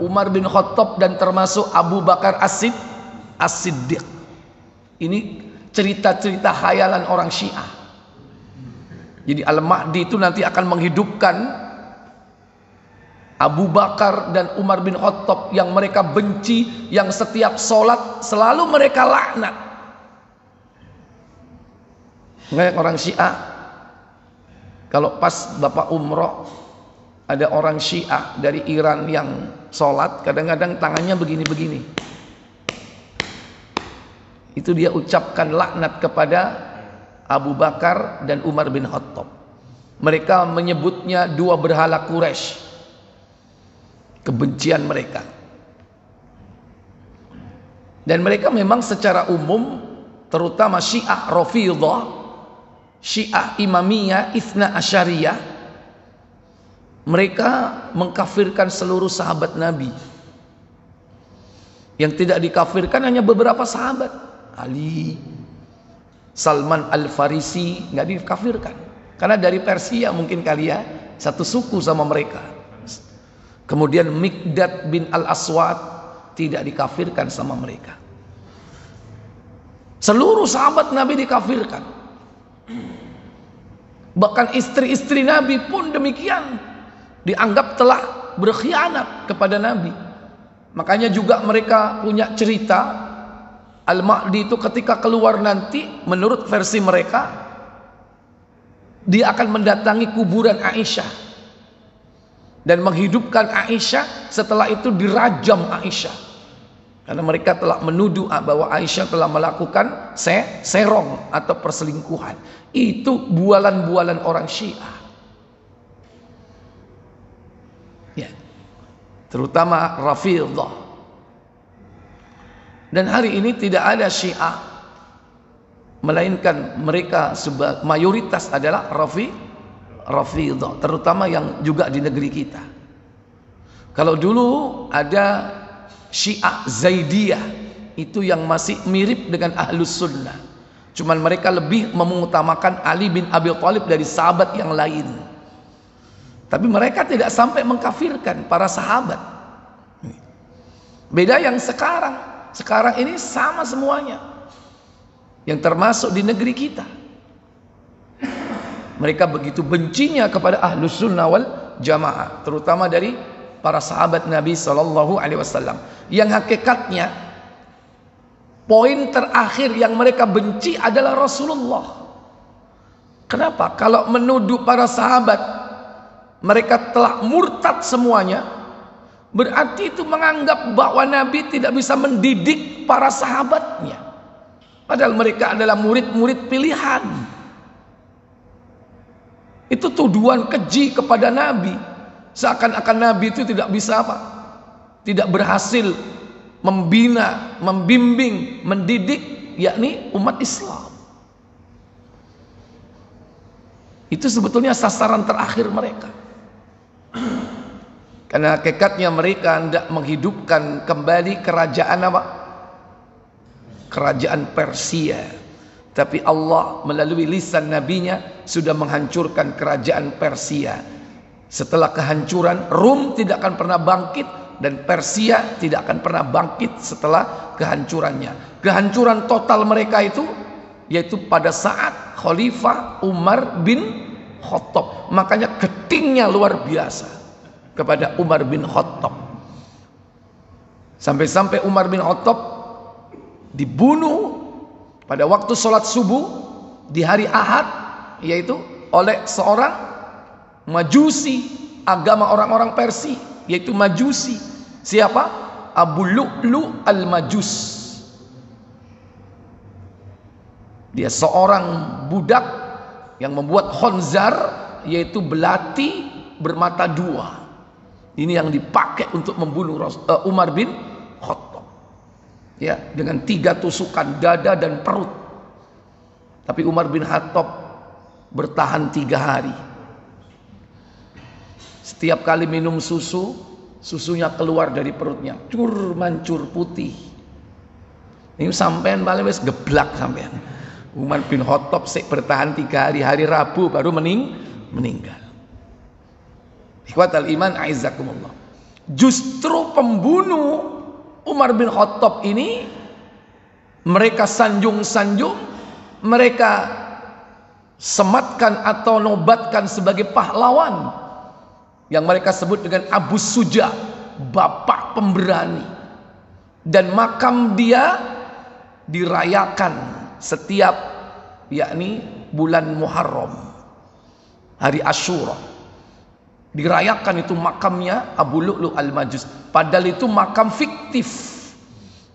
Speaker 1: Umar bin Khattab dan termasuk Abu Bakar As-Siddiq. Ini cerita-cerita khayalan orang Syiah. Jadi Al-Mahdi itu nanti akan menghidupkan Abu Bakar dan Umar bin Khattab yang mereka benci, yang setiap sholat selalu mereka laknat. Kayak orang Syiah, kalau pas Bapak umroh, ada orang Syiah dari Iran yang sholat, kadang-kadang tangannya begini-begini. Itu dia ucapkan laknat kepada Abu Bakar dan Umar bin Khattab. Mereka menyebutnya dua berhala Quraisy. Kebencian mereka. Dan mereka memang secara umum, terutama Syiah Rafidhah, Syiah Imamiyah, Itsna Asyariyah, mereka mengkafirkan seluruh sahabat Nabi. Yang tidak dikafirkan hanya beberapa sahabat. Ali, Salman Al-Farisi nggak dikafirkan. Karena dari Persia mungkin kali ya, satu suku sama mereka. Kemudian Miqdad bin Al-Aswad tidak dikafirkan sama mereka. Seluruh sahabat Nabi dikafirkan. Bahkan istri-istri Nabi pun demikian. Dianggap telah berkhianat kepada Nabi. Makanya juga mereka punya cerita Al-Mahdi itu ketika keluar nanti, menurut versi mereka, dia akan mendatangi kuburan Aisyah dan menghidupkan Aisyah. Setelah itu dirajam Aisyah, karena mereka telah menuduh bahwa Aisyah telah melakukan serong atau perselingkuhan. Itu bualan-bualan orang Syiah. Ya. terutama Rafidhah. Dan hari ini tidak ada Syiah, melainkan mereka mayoritas adalah Rafidhah, terutama yang juga di negeri kita. Kalau dulu ada Syiah Zaidiyah, itu yang masih mirip dengan Ahlus Sunnah, cuman mereka lebih mengutamakan Ali bin Abi Thalib dari sahabat yang lain. Tapi mereka tidak sampai mengkafirkan para sahabat. Beda yang sekarang. Sekarang ini sama semuanya, yang termasuk di negeri kita. Mereka begitu bencinya kepada Ahlus Sunnah wal Jamaah, terutama dari para sahabat Nabi SAW, yang hakikatnya poin terakhir yang mereka benci adalah Rasulullah. Kenapa? Kalau menuduh para sahabat mereka telah murtad semuanya, berarti itu menganggap bahwa Nabi tidak bisa mendidik para sahabatnya, padahal mereka adalah murid-murid pilihan. Itu tuduhan keji kepada Nabi, seakan-akan Nabi itu tidak bisa tidak berhasil membina, membimbing, mendidik yakni umat Islam. Itu sebetulnya sasaran terakhir mereka. Karena hakikatnya mereka hendak menghidupkan kembali kerajaan kerajaan Persia. Tapi Allah melalui lisan nabinya sudah menghancurkan kerajaan Persia. Setelah kehancuran, Rum tidak akan pernah bangkit, dan Persia tidak akan pernah bangkit setelah kehancurannya. Kehancuran total mereka itu yaitu pada saat Khalifah Umar bin Khattab. Makanya getingnya luar biasa kepada Umar bin Khattab. Sampai-sampai Umar bin Khattab dibunuh pada waktu sholat subuh di hari Ahad, yaitu oleh seorang Majusi, agama orang-orang Persia, yaitu Majusi. Siapa? Abu Lu'lu al-Majus. Dia seorang budak yang membuat khonzar, yaitu belati bermata dua. Ini yang dipakai untuk membunuh Umar bin Khattab, ya, dengan 3 tusukan dada dan perut. Tapi Umar bin Khattab bertahan 3 hari. Setiap kali minum susu, susunya keluar dari perutnya, cur mancur putih. Ini sampean balik wis geblak sampean. Umar bin Khattab bertahan 3 hari, hari Rabu baru meninggal. Ikhwatal iman aizakumullah. Justru pembunuh Umar bin Khattab ini mereka sanjung-sanjung, mereka sematkan atau nobatkan sebagai pahlawan, yang mereka sebut dengan Abu Suja, bapak pemberani. Dan makam dia dirayakan setiap yakni bulan Muharram, hari Asyura. Dirayakan itu makamnya Abu Lu'lu al-Majus. Padahal itu makam fiktif.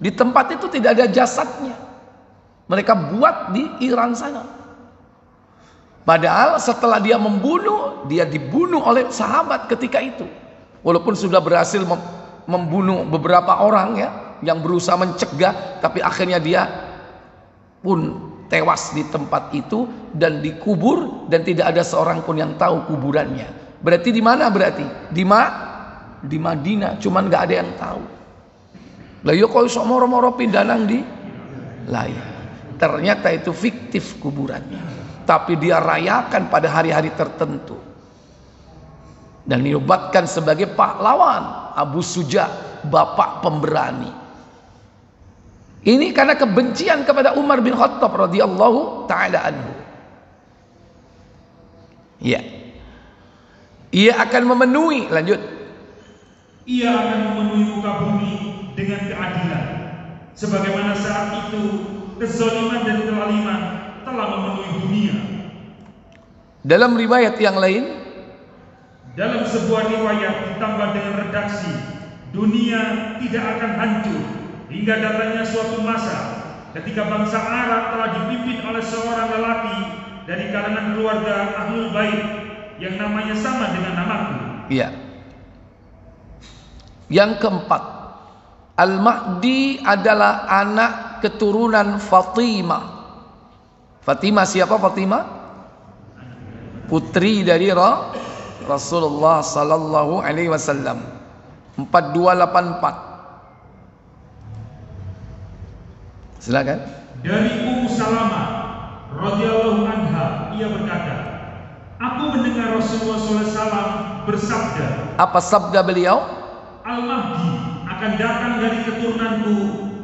Speaker 1: Di tempat itu tidak ada jasadnya. Mereka buat di Iran sana. Padahal setelah dia membunuh, dia dibunuh oleh sahabat ketika itu. Walaupun sudah berhasil membunuh beberapa orang ya, yang berusaha mencegah, tapi akhirnya dia pun tewas di tempat itu dan dikubur, dan tidak ada seorang pun yang tahu kuburannya. Berarti di mana? Berarti di Madinah, cuman nggak ada yang tahu. Lah yo kok iso moro-moro pindah nang di lain. Ternyata itu fiktif kuburannya, tapi dia rayakan pada hari-hari tertentu dan dinobatkan sebagai pahlawan Abu Suja, bapak pemberani. Ini karena kebencian kepada Umar bin Khattab radhiyallahu taala anhu. Ya, ia akan memenuhi, lanjut,
Speaker 2: ia akan memenuhi muka bumi dengan keadilan, sebagaimana saat itu kezaliman dan kezaliman telah memenuhi dunia.
Speaker 1: Dalam riwayat yang lain,
Speaker 2: dalam sebuah riwayat ditambah dengan redaksi, dunia tidak akan hancur hingga datangnya suatu masa ketika bangsa Arab telah dipimpin oleh seorang lelaki dari kalangan keluarga Ahlul Bait yang namanya sama dengan namaku.
Speaker 1: Iya. Yang keempat, Al-Mahdi adalah anak keturunan Fatimah. Fatimah siapa Fatimah? Putri dari Rasulullah sallallahu alaihi wasallam. 4284. Silakan.
Speaker 2: Dari Ummu Salamah radhiyallahu anha, ia berkata, aku mendengar Rasulullah SAW bersabda.
Speaker 1: Apa sabda beliau?
Speaker 2: Al-Mahdi akan datang dari keturunanku,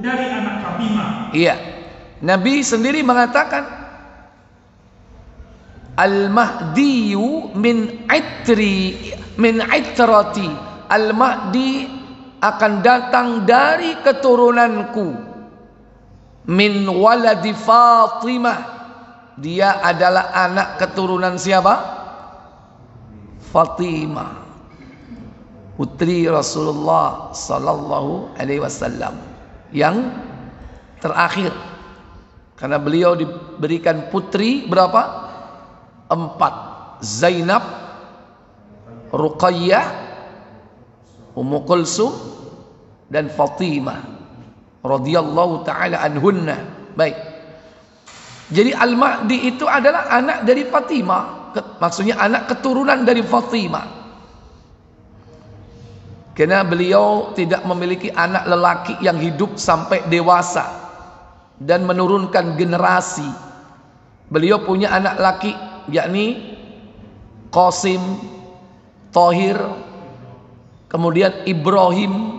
Speaker 2: dari anak Fatimah.
Speaker 1: Iya. Nabi sendiri mengatakan, Al-Mahdiyu min itrati. Al-Mahdi akan datang dari keturunanku. Min waladi Fatimah. Dia adalah anak keturunan siapa? Fatimah, putri Rasulullah sallallahu alaihi wasallam yang terakhir. Karena beliau diberikan putri berapa? 4. Zainab, Ruqayyah, Ummu Kulsum, dan Fatimah radhiyallahu taala anhunna. Baik. Jadi Al-Mahdi itu adalah anak dari Fatimah, maksudnya anak keturunan dari Fatimah. Karena beliau tidak memiliki anak lelaki yang hidup sampai dewasa dan menurunkan generasi. Beliau punya anak laki, yakni Qasim, Thahir, kemudian Ibrahim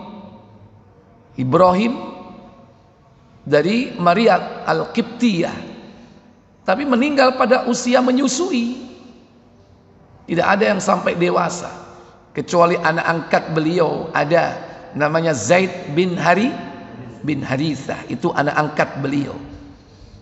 Speaker 1: dari Maria Al-Qibtiyah, tapi meninggal pada usia menyusui. Tidak ada yang sampai dewasa kecuali anak angkat beliau, ada namanya Zaid bin Harithah, itu anak angkat beliau,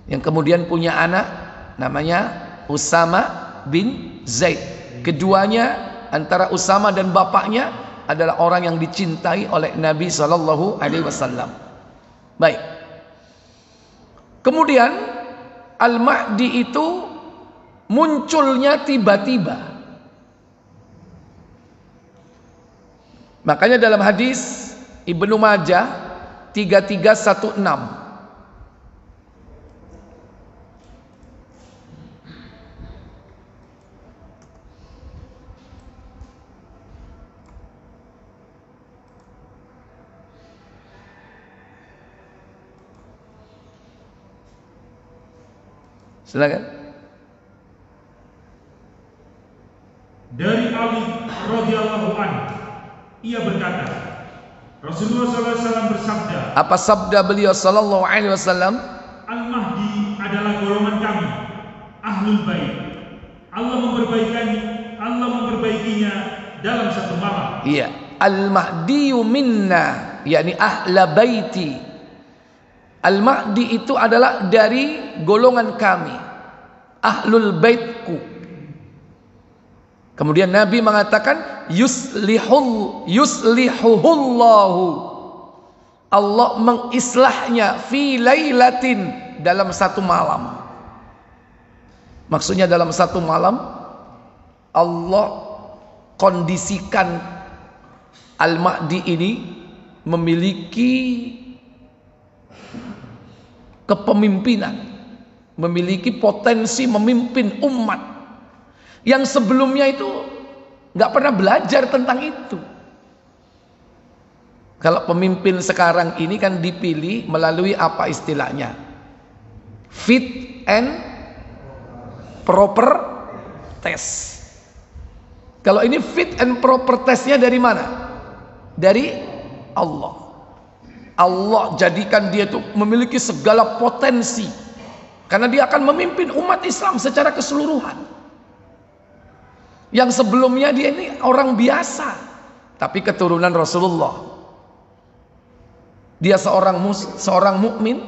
Speaker 1: yang kemudian punya anak namanya Usama bin Zaid. Keduanya, antara Usama dan bapaknya, adalah orang yang dicintai oleh Nabi sallallahu alaihi wasallam. Baik. Kemudian Al-Mahdi itu munculnya tiba-tiba. Makanya dalam hadis Ibnu Majah 3316, silakan.
Speaker 2: Dari Ali radhiyallahu anhu, ia berkata, Rasulullah SAW bersabda. Apa
Speaker 1: sabda beliau sallallahu alaihi wasallam?
Speaker 2: Al-Mahdi adalah golongan kami, Ahlul Bait. Allah memperbaikinya dalam satu malam.
Speaker 1: Iya, Al-Mahdi minna, yakni ahla baiti. Al-Mahdi itu adalah dari golongan kami, Ahlul Baitku. Kemudian Nabi mengatakan yuslihuhullahu, Allah mengislahnya fi lailatin, dalam satu malam. Maksudnya dalam satu malam Allah kondisikan Al-Mahdi ini memiliki kepemimpinan, memiliki potensi memimpin umat yang sebelumnya itu nggak pernah belajar tentang itu. Kalau pemimpin sekarang ini kan dipilih melalui apa istilahnya? Fit and proper test. Kalau ini fit and proper testnya dari mana? Dari Allah. Allah jadikan dia itu memiliki segala potensi, karena dia akan memimpin umat Islam secara keseluruhan. Yang sebelumnya dia ini orang biasa, tapi keturunan Rasulullah. Dia seorang mukmin,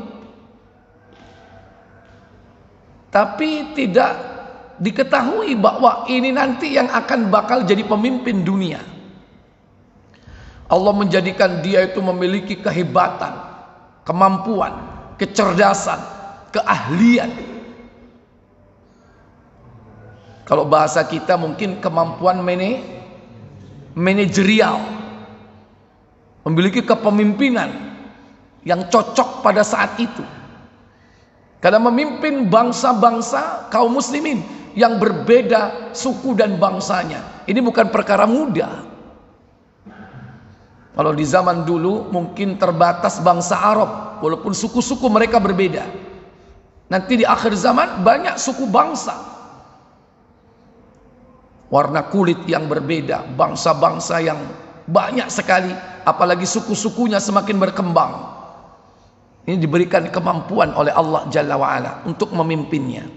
Speaker 1: tapi tidak diketahui bahwa ini nanti yang akan bakal jadi pemimpin dunia. Allah menjadikan dia itu memiliki kehebatan, kemampuan, kecerdasan, keahlian. Kalau bahasa kita mungkin kemampuan manajerial. memiliki kepemimpinan yang cocok pada saat itu. Karena memimpin bangsa-bangsa kaum muslimin yang berbeda suku dan bangsanya. Ini bukan perkara mudah. Kalau di zaman dulu mungkin terbatas bangsa Arab, walaupun suku-suku mereka berbeda. Nanti di akhir zaman banyak suku bangsa, warna kulit yang berbeda, bangsa-bangsa yang banyak sekali, apalagi suku-sukunya semakin berkembang. Ini diberikan kemampuan oleh Allah Jalla wa'ala untuk memimpinnya.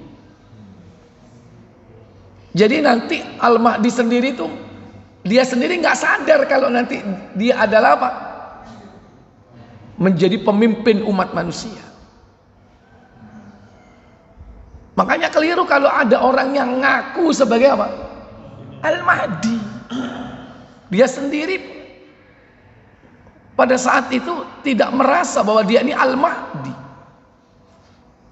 Speaker 1: Jadi nanti Al-Mahdi sendiri tuh, dia sendiri nggak sadar kalau nanti dia adalah apa? Menjadi pemimpin umat manusia. Makanya keliru kalau ada orang yang ngaku sebagai apa? Al-Mahdi. Dia sendiri pada saat itu tidak merasa bahwa dia ini Al-Mahdi.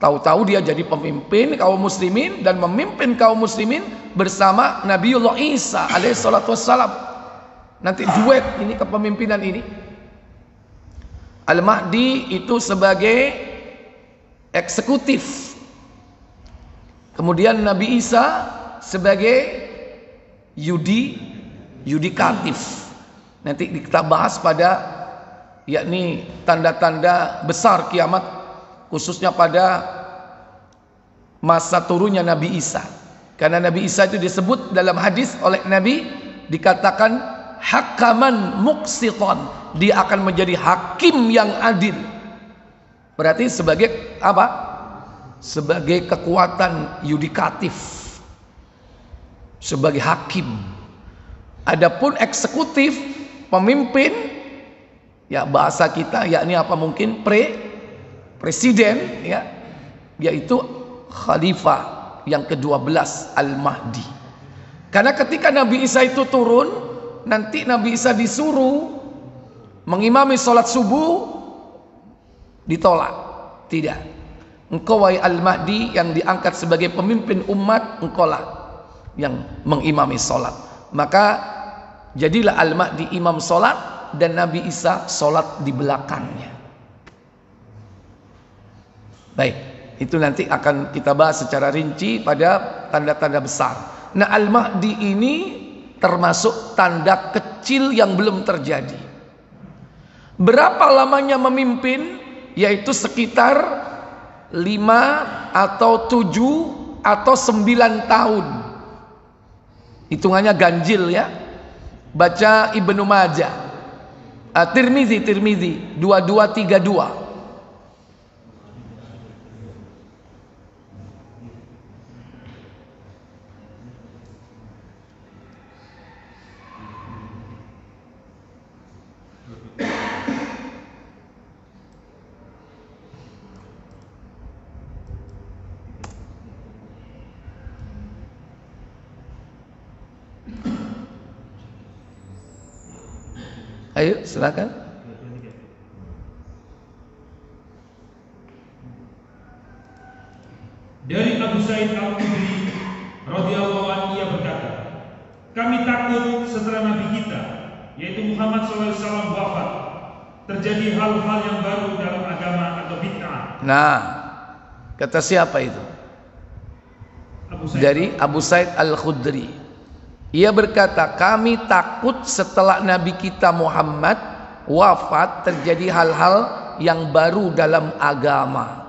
Speaker 1: Tahu-tahu dia jadi pemimpin kaum muslimin dan memimpin kaum muslimin bersama Nabiullah Isa alaihissalatu wassalam. Nanti duet ini kepemimpinan ini. Al-Mahdi itu sebagai eksekutif. Kemudian Nabi Isa sebagai yudikatif. Nanti kita bahas pada yakni tanda-tanda besar kiamat, khususnya pada masa turunnya Nabi Isa. Karena Nabi Isa itu disebut dalam hadis oleh Nabi, dikatakan hakaman muqsitan, dia akan menjadi hakim yang adil. Berarti sebagai apa? Sebagai kekuatan yudikatif, sebagai hakim. Adapun eksekutif, pemimpin, ya bahasa kita yakni apa, mungkin presiden, ya, yaitu khalifah yang ke-12 Al-Mahdi. Karena ketika Nabi Isa itu turun, nanti Nabi Isa disuruh mengimami sholat subuh, ditolak. Tidak, engkau wahai Al-Mahdi yang diangkat sebagai pemimpin umat, engkaulah yang mengimami sholat. Maka jadilah Al-Mahdi imam sholat dan Nabi Isa sholat di belakangnya. Baik, itu nanti akan kita bahas secara rinci pada tanda-tanda besar. Nah, Al-Mahdi ini termasuk tanda kecil yang belum terjadi. Berapa lamanya memimpin? Yaitu sekitar 5 atau 7 atau 9 tahun. Hitungannya ganjil ya. Baca Ibnu Majah, Tirmizi 2232. Ayo silakan.
Speaker 2: Dari Abu Sa'id Al-Khudri radhiyallahu anhu, ia berkata, kami takut setelah Nabi kita, yaitu Muhammad SAW wafat, terjadi hal-hal yang baru dalam agama atau bid'ah.
Speaker 1: Nah, kata siapa itu? Dari Abu Sa'id Al-Khudri. Ia berkata, kami takut setelah Nabi kita Muhammad wafat terjadi hal-hal yang baru dalam agama.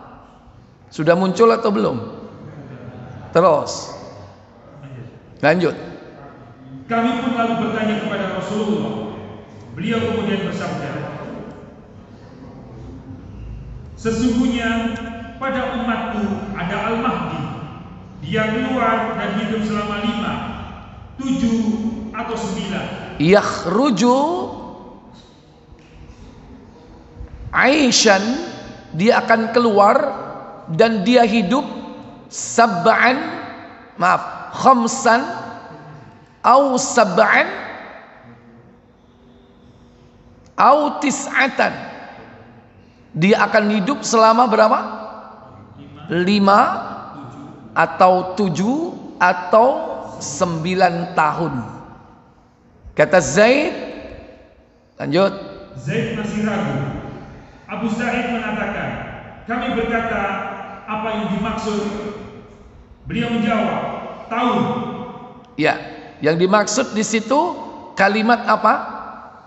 Speaker 1: Sudah muncul atau belum? Terus lanjut.
Speaker 2: Kami pun lalu bertanya kepada Rasulullah. Beliau kemudian bersabda, sesungguhnya pada umatku ada Al-Mahdi. Dia keluar dan hidup selama 5, 7 atau 9.
Speaker 1: Yakhruju Aishan, dia akan keluar dan dia hidup khamsan au sab'an au tis'atan. Dia akan hidup selama berapa? 5 atau 7 atau 9 tahun. Kata Zaid, lanjut,
Speaker 2: Zaid masih ragu. Abu Sa'id mengatakan, kami berkata, apa yang dimaksud? Beliau menjawab, tahun.
Speaker 1: Ya, yang dimaksud di situ kalimat apa?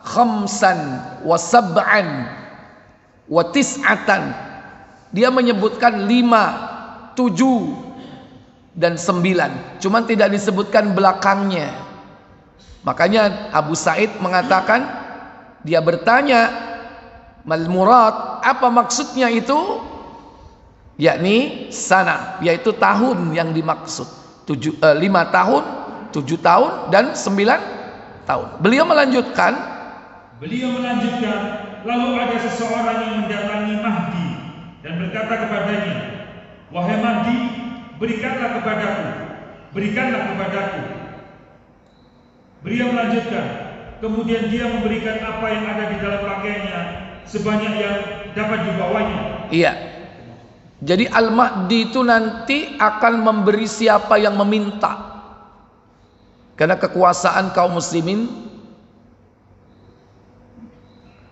Speaker 1: Khamsan wa sab'an wa tis'atan. Dia menyebutkan 5, 7 dan 9. Cuman tidak disebutkan belakangnya. Makanya Abu Sa'id mengatakan, dia bertanya, mal murad, apa maksudnya itu? Yakni sana, yaitu tahun yang dimaksud. 5 tahun, 7 tahun dan 9 tahun. Beliau melanjutkan,
Speaker 2: lalu ada seseorang yang mendatangi Mahdi dan berkata kepadanya, wahai Mahdi, berikanlah kepadaku. Beliau melanjutkan, kemudian dia memberikan apa yang ada di dalam pakaiannya sebanyak yang dapat dibawanya.
Speaker 1: Iya. Jadi Al-Mahdi itu nanti akan memberi siapa yang meminta. Karena kekuasaan kaum muslimin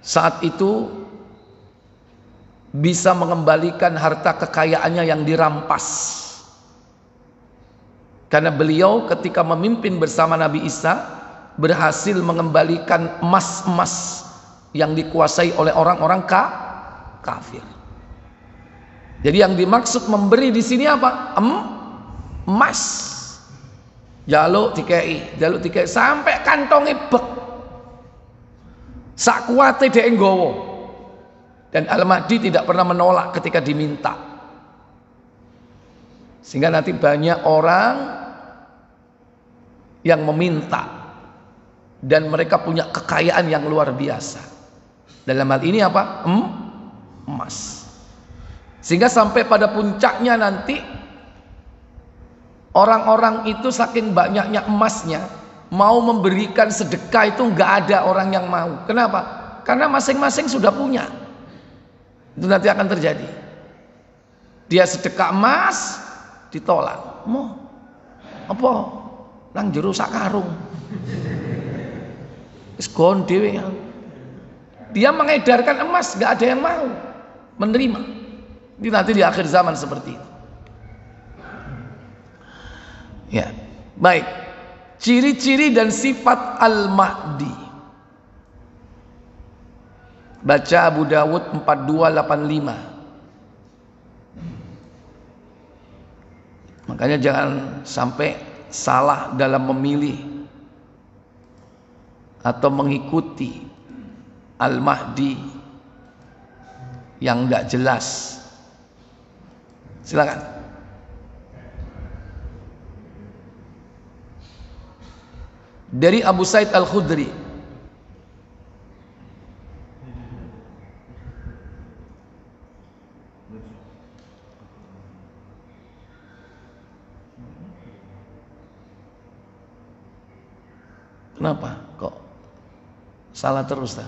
Speaker 1: saat itu bisa mengembalikan harta kekayaannya yang dirampas. Karena beliau ketika memimpin bersama Nabi Isa berhasil mengembalikan emas-emas yang dikuasai oleh orang-orang kafir. Jadi yang dimaksud memberi di sini apa? Emas. Jaluk dikei sampai kantonge bek. Sak kuwate dhek nggawa. Dan Al-Mahdi tidak pernah menolak ketika diminta. Sehingga nanti banyak orang yang meminta dan mereka punya kekayaan yang luar biasa. Dalam hal ini apa? Emas. Sehingga sampai pada puncaknya nanti orang-orang itu saking banyaknya emasnya, mau memberikan sedekah itu nggak ada orang yang mau. Kenapa? Karena masing-masing sudah punya. Itu nanti akan terjadi. Dia sedekah emas ditolak. Mau apa? Nang jero sak karung. Wis gon dhewe. Dia mengedarkan emas, nggak ada yang mau menerima. Ini nanti di akhir zaman seperti itu. Ya, baik. Ciri-ciri dan sifat Al-Mahdi. Baca Abu Dawud 4285. Makanya jangan sampai salah dalam memilih atau mengikuti Al-Mahdi yang enggak jelas. Silakan. Dari Abu Sa'id Al-Khudri. Kenapa? Kok salah terus dah?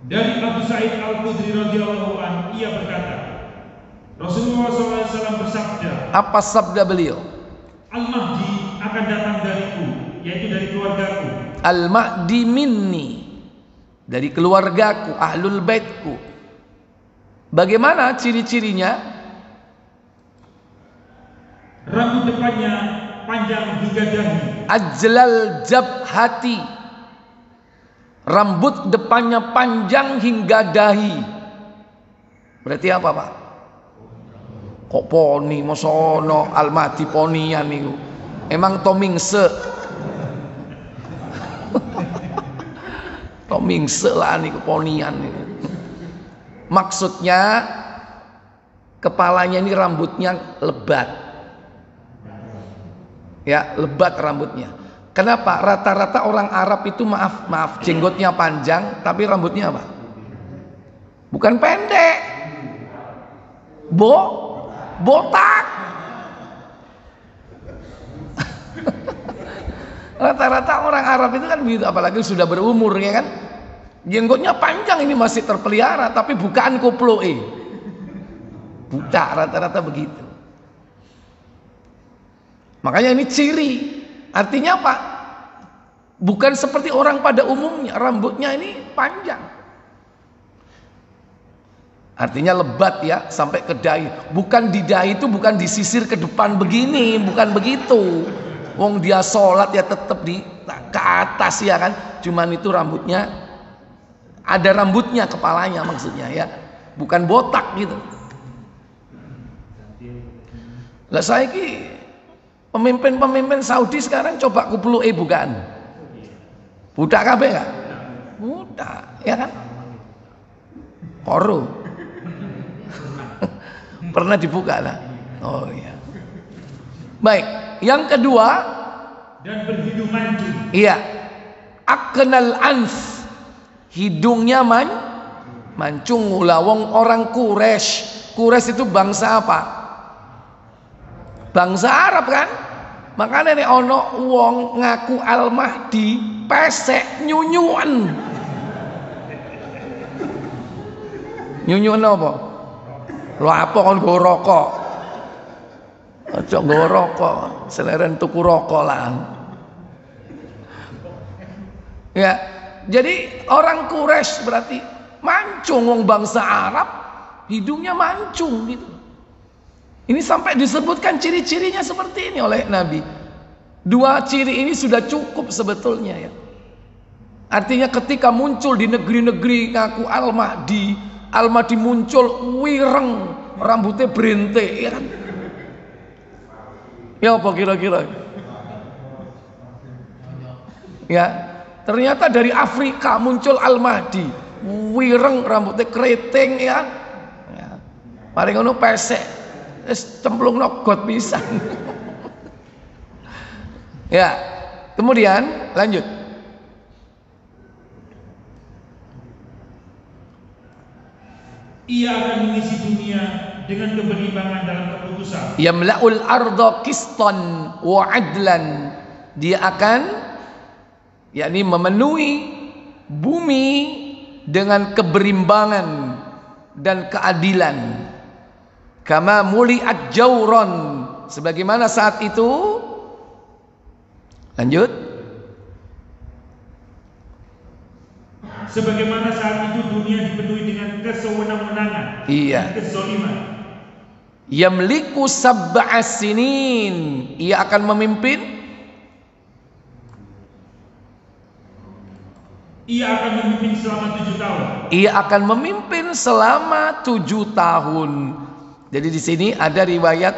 Speaker 2: Dari Abu Sa'id Al-Khudri radhiyallahu anhu, ia berkata, Rasulullah SAW bersabda.
Speaker 1: Apa sabda beliau?
Speaker 2: Al-Mahdi akan datang dariku, yaitu dari keluargaku.
Speaker 1: Al-Mahdi minni, dari keluargaku, ahlul baitku. Bagaimana ciri-cirinya?
Speaker 2: Rambut depannya panjang hingga dahi.
Speaker 1: Ajlal jabhati, rambut depannya panjang hingga dahi. Berarti apa, Pak? Kok poni, mosono Al-Mahdi ponian niku. Emang tomingse. Tomingse lah niku ponian niku. Maksudnya kepalanya ini rambutnya lebat. Ya, lebat rambutnya. Kenapa? Rata-rata orang Arab itu maaf jenggotnya panjang tapi rambutnya apa? Bukan pendek. Botak. Rata-rata orang Arab itu kan begitu, apalagi sudah berumur ya kan. Jenggotnya panjang ini masih terpelihara tapi bukan koploe. Buta rata-rata begitu. Makanya ini ciri artinya apa? Bukan seperti orang pada umumnya, rambutnya ini panjang. Artinya lebat ya, sampai ke dahi. Bukan di dahi itu bukan disisir ke depan begini, bukan begitu. Wong dia sholat ya tetap di ke atas ya kan. Cuman itu rambutnya ada rambutnya, kepalanya maksudnya ya. Bukan botak gitu. Lah saiki pemimpin-pemimpin Saudi sekarang coba kupelu bukan. Budak kabeh enggak? Budak, ya kan? Koro. Pernah dibuka lah. Oh iya. Baik, yang kedua
Speaker 2: dan berhidung mancung.
Speaker 1: Iya. Aknal anf. Hidungnya mancung. Wong orang Quraisy. Quraisy itu bangsa apa? Bangsa Arab kan? Makanya nek ono wong ngaku Al-Mahdi pesek nyunyuan. Nyunyuan apa? Lo apa kon go rokok? Aja go rokok, seleren tuku rokok lah. Ya, jadi orang Quraisy berarti mancung, wong bangsa Arab hidungnya mancung gitu. Ini sampai disebutkan ciri-cirinya seperti ini oleh Nabi. Dua ciri ini sudah cukup sebetulnya ya. Artinya ketika muncul di negeri-negeri ngaku Al-Mahdi muncul wireng, rambutnya berintik ya kan. Ya apa kira-kira? Ya, ternyata dari Afrika muncul Al-Mahdi, wireng, rambutnya keriting ya. Ya. Paling ngono pesek, cemplung nogot pisan. Ya, kemudian lanjut.
Speaker 2: Ia akan mengisi dunia dengan keberimbangan dalam keputusan.
Speaker 1: Yamla'ul arda qistan wa adlan. Dia akan yakni memenuhi bumi dengan keberimbangan dan keadilan. Kama muli'at jawran, sebagaimana saat itu. Lanjut.
Speaker 2: Sebagaimana saat itu dunia dipenuhi dengan kesewenang-wenangan,
Speaker 1: iya,
Speaker 2: kezaliman.
Speaker 1: Yamliku sab'a sinin, ia akan memimpin.
Speaker 2: Ia akan memimpin selama 7 tahun.
Speaker 1: Ia akan memimpin selama 7 tahun. Jadi di sini ada riwayat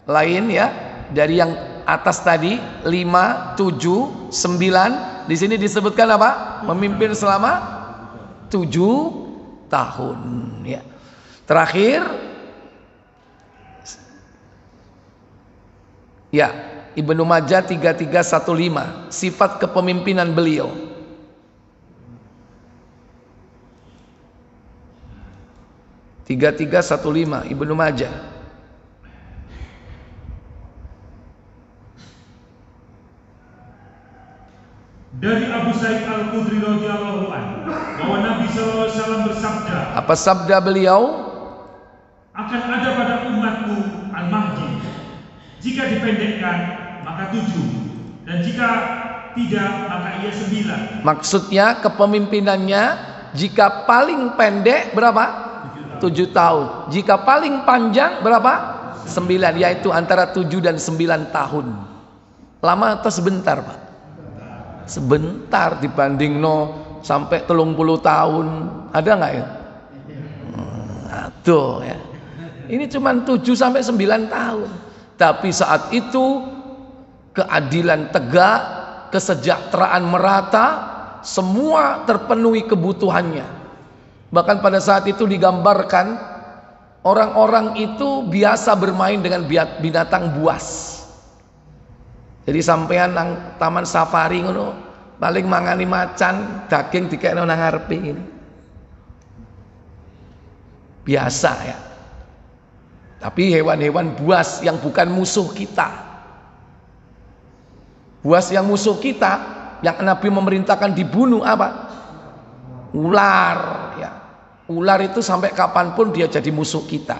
Speaker 1: lain ya, dari yang atas tadi 5, 7, 9. Di sini disebutkan apa? Memimpin selama 7 tahun ya. Terakhir ya, Ibnu Majah 3315, sifat kepemimpinan beliau. Tiga 3315 Ibnu Majah.
Speaker 2: Dari Abu Sa'id Al-Khudri radhiyallahu anhu bahwa Nabi sallallahu alaihi wasallam bersabda,
Speaker 1: apa sabda beliau?
Speaker 2: Akan ada pada umatku Al-Mahdi, jika dipendekkan maka 7, dan jika tidak maka ia 9.
Speaker 1: Maksudnya kepemimpinannya jika paling pendek berapa? 7 tahun. Jika paling panjang berapa? 9, yaitu antara 7 dan 9 tahun. Lama atau sebentar Pak? Sebentar dibanding sampai 30 tahun. Ada nggak ya? Aduh ya. Ini cuma 7 sampai 9 tahun. Tapi saat itu keadilan tegak, kesejahteraan merata, semua terpenuhi kebutuhannya. Bahkan pada saat itu digambarkan orang-orang itu biasa bermain dengan binatang buas. Jadi sampean nang taman safari ngono paling mangani macan, daging dikekno nang ngarepe ngene. Biasa ya. Tapi hewan-hewan buas yang bukan musuh kita. Buas yang musuh kita, yang Nabi memerintahkan dibunuh apa? Ular ya. Ular itu sampai kapanpun dia jadi musuh kita.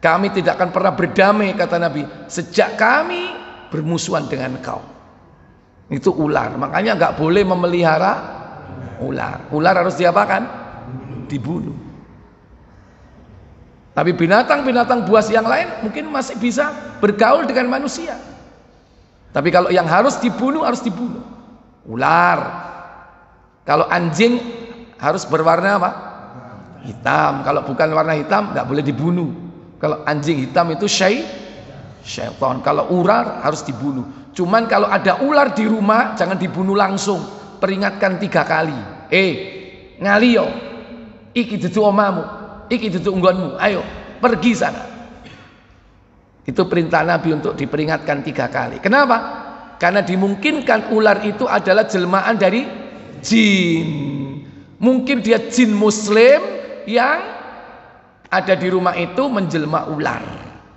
Speaker 1: Kami tidak akan pernah berdamai, kata Nabi, sejak kami bermusuhan dengan kau. Itu ular. Makanya nggak boleh memelihara ular. Ular harus diapakan? Dibunuh. Tapi binatang-binatang buas yang lain mungkin masih bisa bergaul dengan manusia. Tapi kalau yang harus dibunuh, harus dibunuh. Ular. Kalau anjing harus berwarna apa? Hitam. Kalau bukan warna hitam nggak boleh dibunuh. Kalau anjing hitam itu syaitan. Kalau ular harus dibunuh. Cuman kalau ada ular di rumah jangan dibunuh langsung. Peringatkan 3 kali. Ngali yo. Iki dudu omamu, iki dudu nggonmu. Ayo, pergi sana. Itu perintah Nabi untuk diperingatkan 3 kali. Kenapa? Karena dimungkinkan ular itu adalah jelmaan dari jin. Mungkin dia jin muslim yang ada di rumah itu menjelma ular.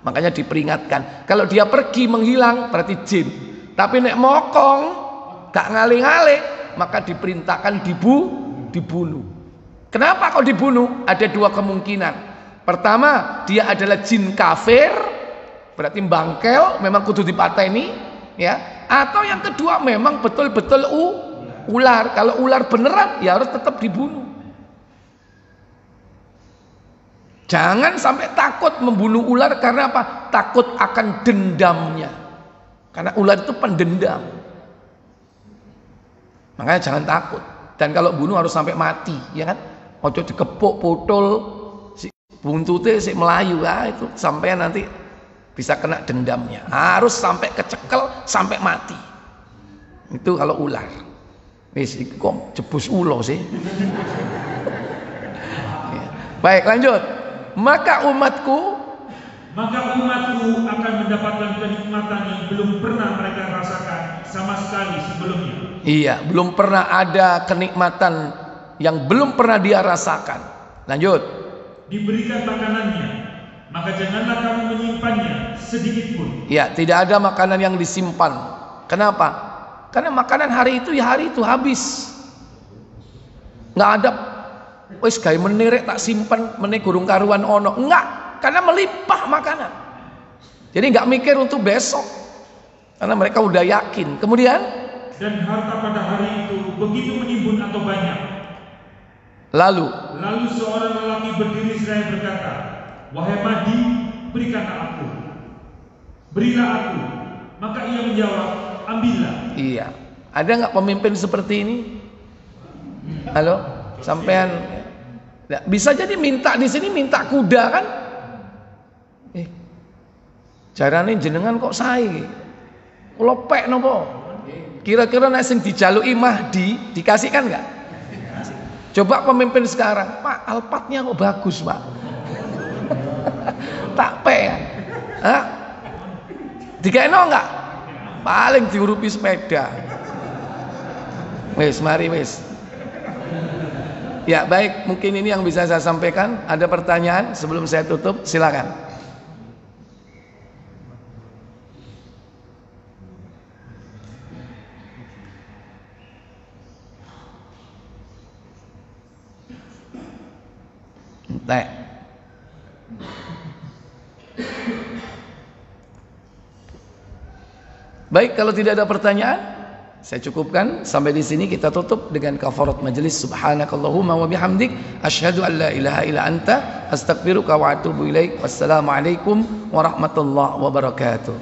Speaker 1: Makanya diperingatkan. Kalau dia pergi menghilang berarti jin. Tapi nek mokong gak ngalih-ngalih, maka diperintahkan dibunuh. Kenapa kau dibunuh? Ada 2 kemungkinan. Pertama, dia adalah jin kafir, berarti bangkel, memang kudu dipateni, ya. Atau yang kedua memang betul-betul ular. Kalau ular beneran ya harus tetap dibunuh. Jangan sampai takut membunuh ular karena apa? Takut akan dendamnya. Karena ular itu pendendam. Makanya jangan takut. Dan kalau bunuh harus sampai mati, ya kan? Ojo dikepuk potol si buntute si melayu, itu sampai nanti bisa kena dendamnya. Harus sampai kecekel sampai mati. Itu kalau ular. Wis iki kok jebus ulo sih. Ya. Baik, lanjut. Maka umatku
Speaker 2: akan mendapatkan kenikmatan yang belum pernah mereka rasakan sama sekali sebelumnya.
Speaker 1: Iya, belum pernah ada kenikmatan yang belum pernah dia rasakan. Lanjut.
Speaker 2: Diberikan makanannya, maka janganlah kamu menyimpannya sedikit pun.
Speaker 1: Ya, tidak ada makanan yang disimpan. Kenapa? Karena makanan hari itu ya hari itu habis. Nggak ada wis gawe menirek tak simpan meneh gurung karuan ono. Enggak, karena melimpah makanan. Jadi nggak mikir untuk besok. Karena mereka udah yakin. Kemudian
Speaker 2: dan harta pada hari itu begitu menimbun atau banyak.
Speaker 1: Lalu
Speaker 2: seorang lelaki berdiri seraya berkata, wahai Mahdi, berikanlah aku, berilah aku. Maka ia menjawab, ambillah. Iya.
Speaker 1: Ada nggak pemimpin seperti ini? Halo, sampean bisa jadi minta di sini minta kuda kan? Jarane jenengan kok sae? Kula pek napa? Kira-kira nek sing dijaluki Mahdi dikasihkan nggak? Coba pemimpin sekarang, Pak, alpatnya kok bagus, Pak. Tak pe kan? Hah? Dikeno enggak? Paling diurupi sepeda. Wis, mari wis. Ya, baik, mungkin ini yang bisa saya sampaikan. Ada pertanyaan sebelum saya tutup? Silakan. Baik, kalau tidak ada pertanyaan, saya cukupkan sampai di sini. Kita tutup dengan kafarat majelis. Subhanakallahumma wa bihamdik, asyhadu an la ilaha illa anta, astaghfiruka wa atubu ilaik. Wassalamualaikum warahmatullahi wabarakatuh.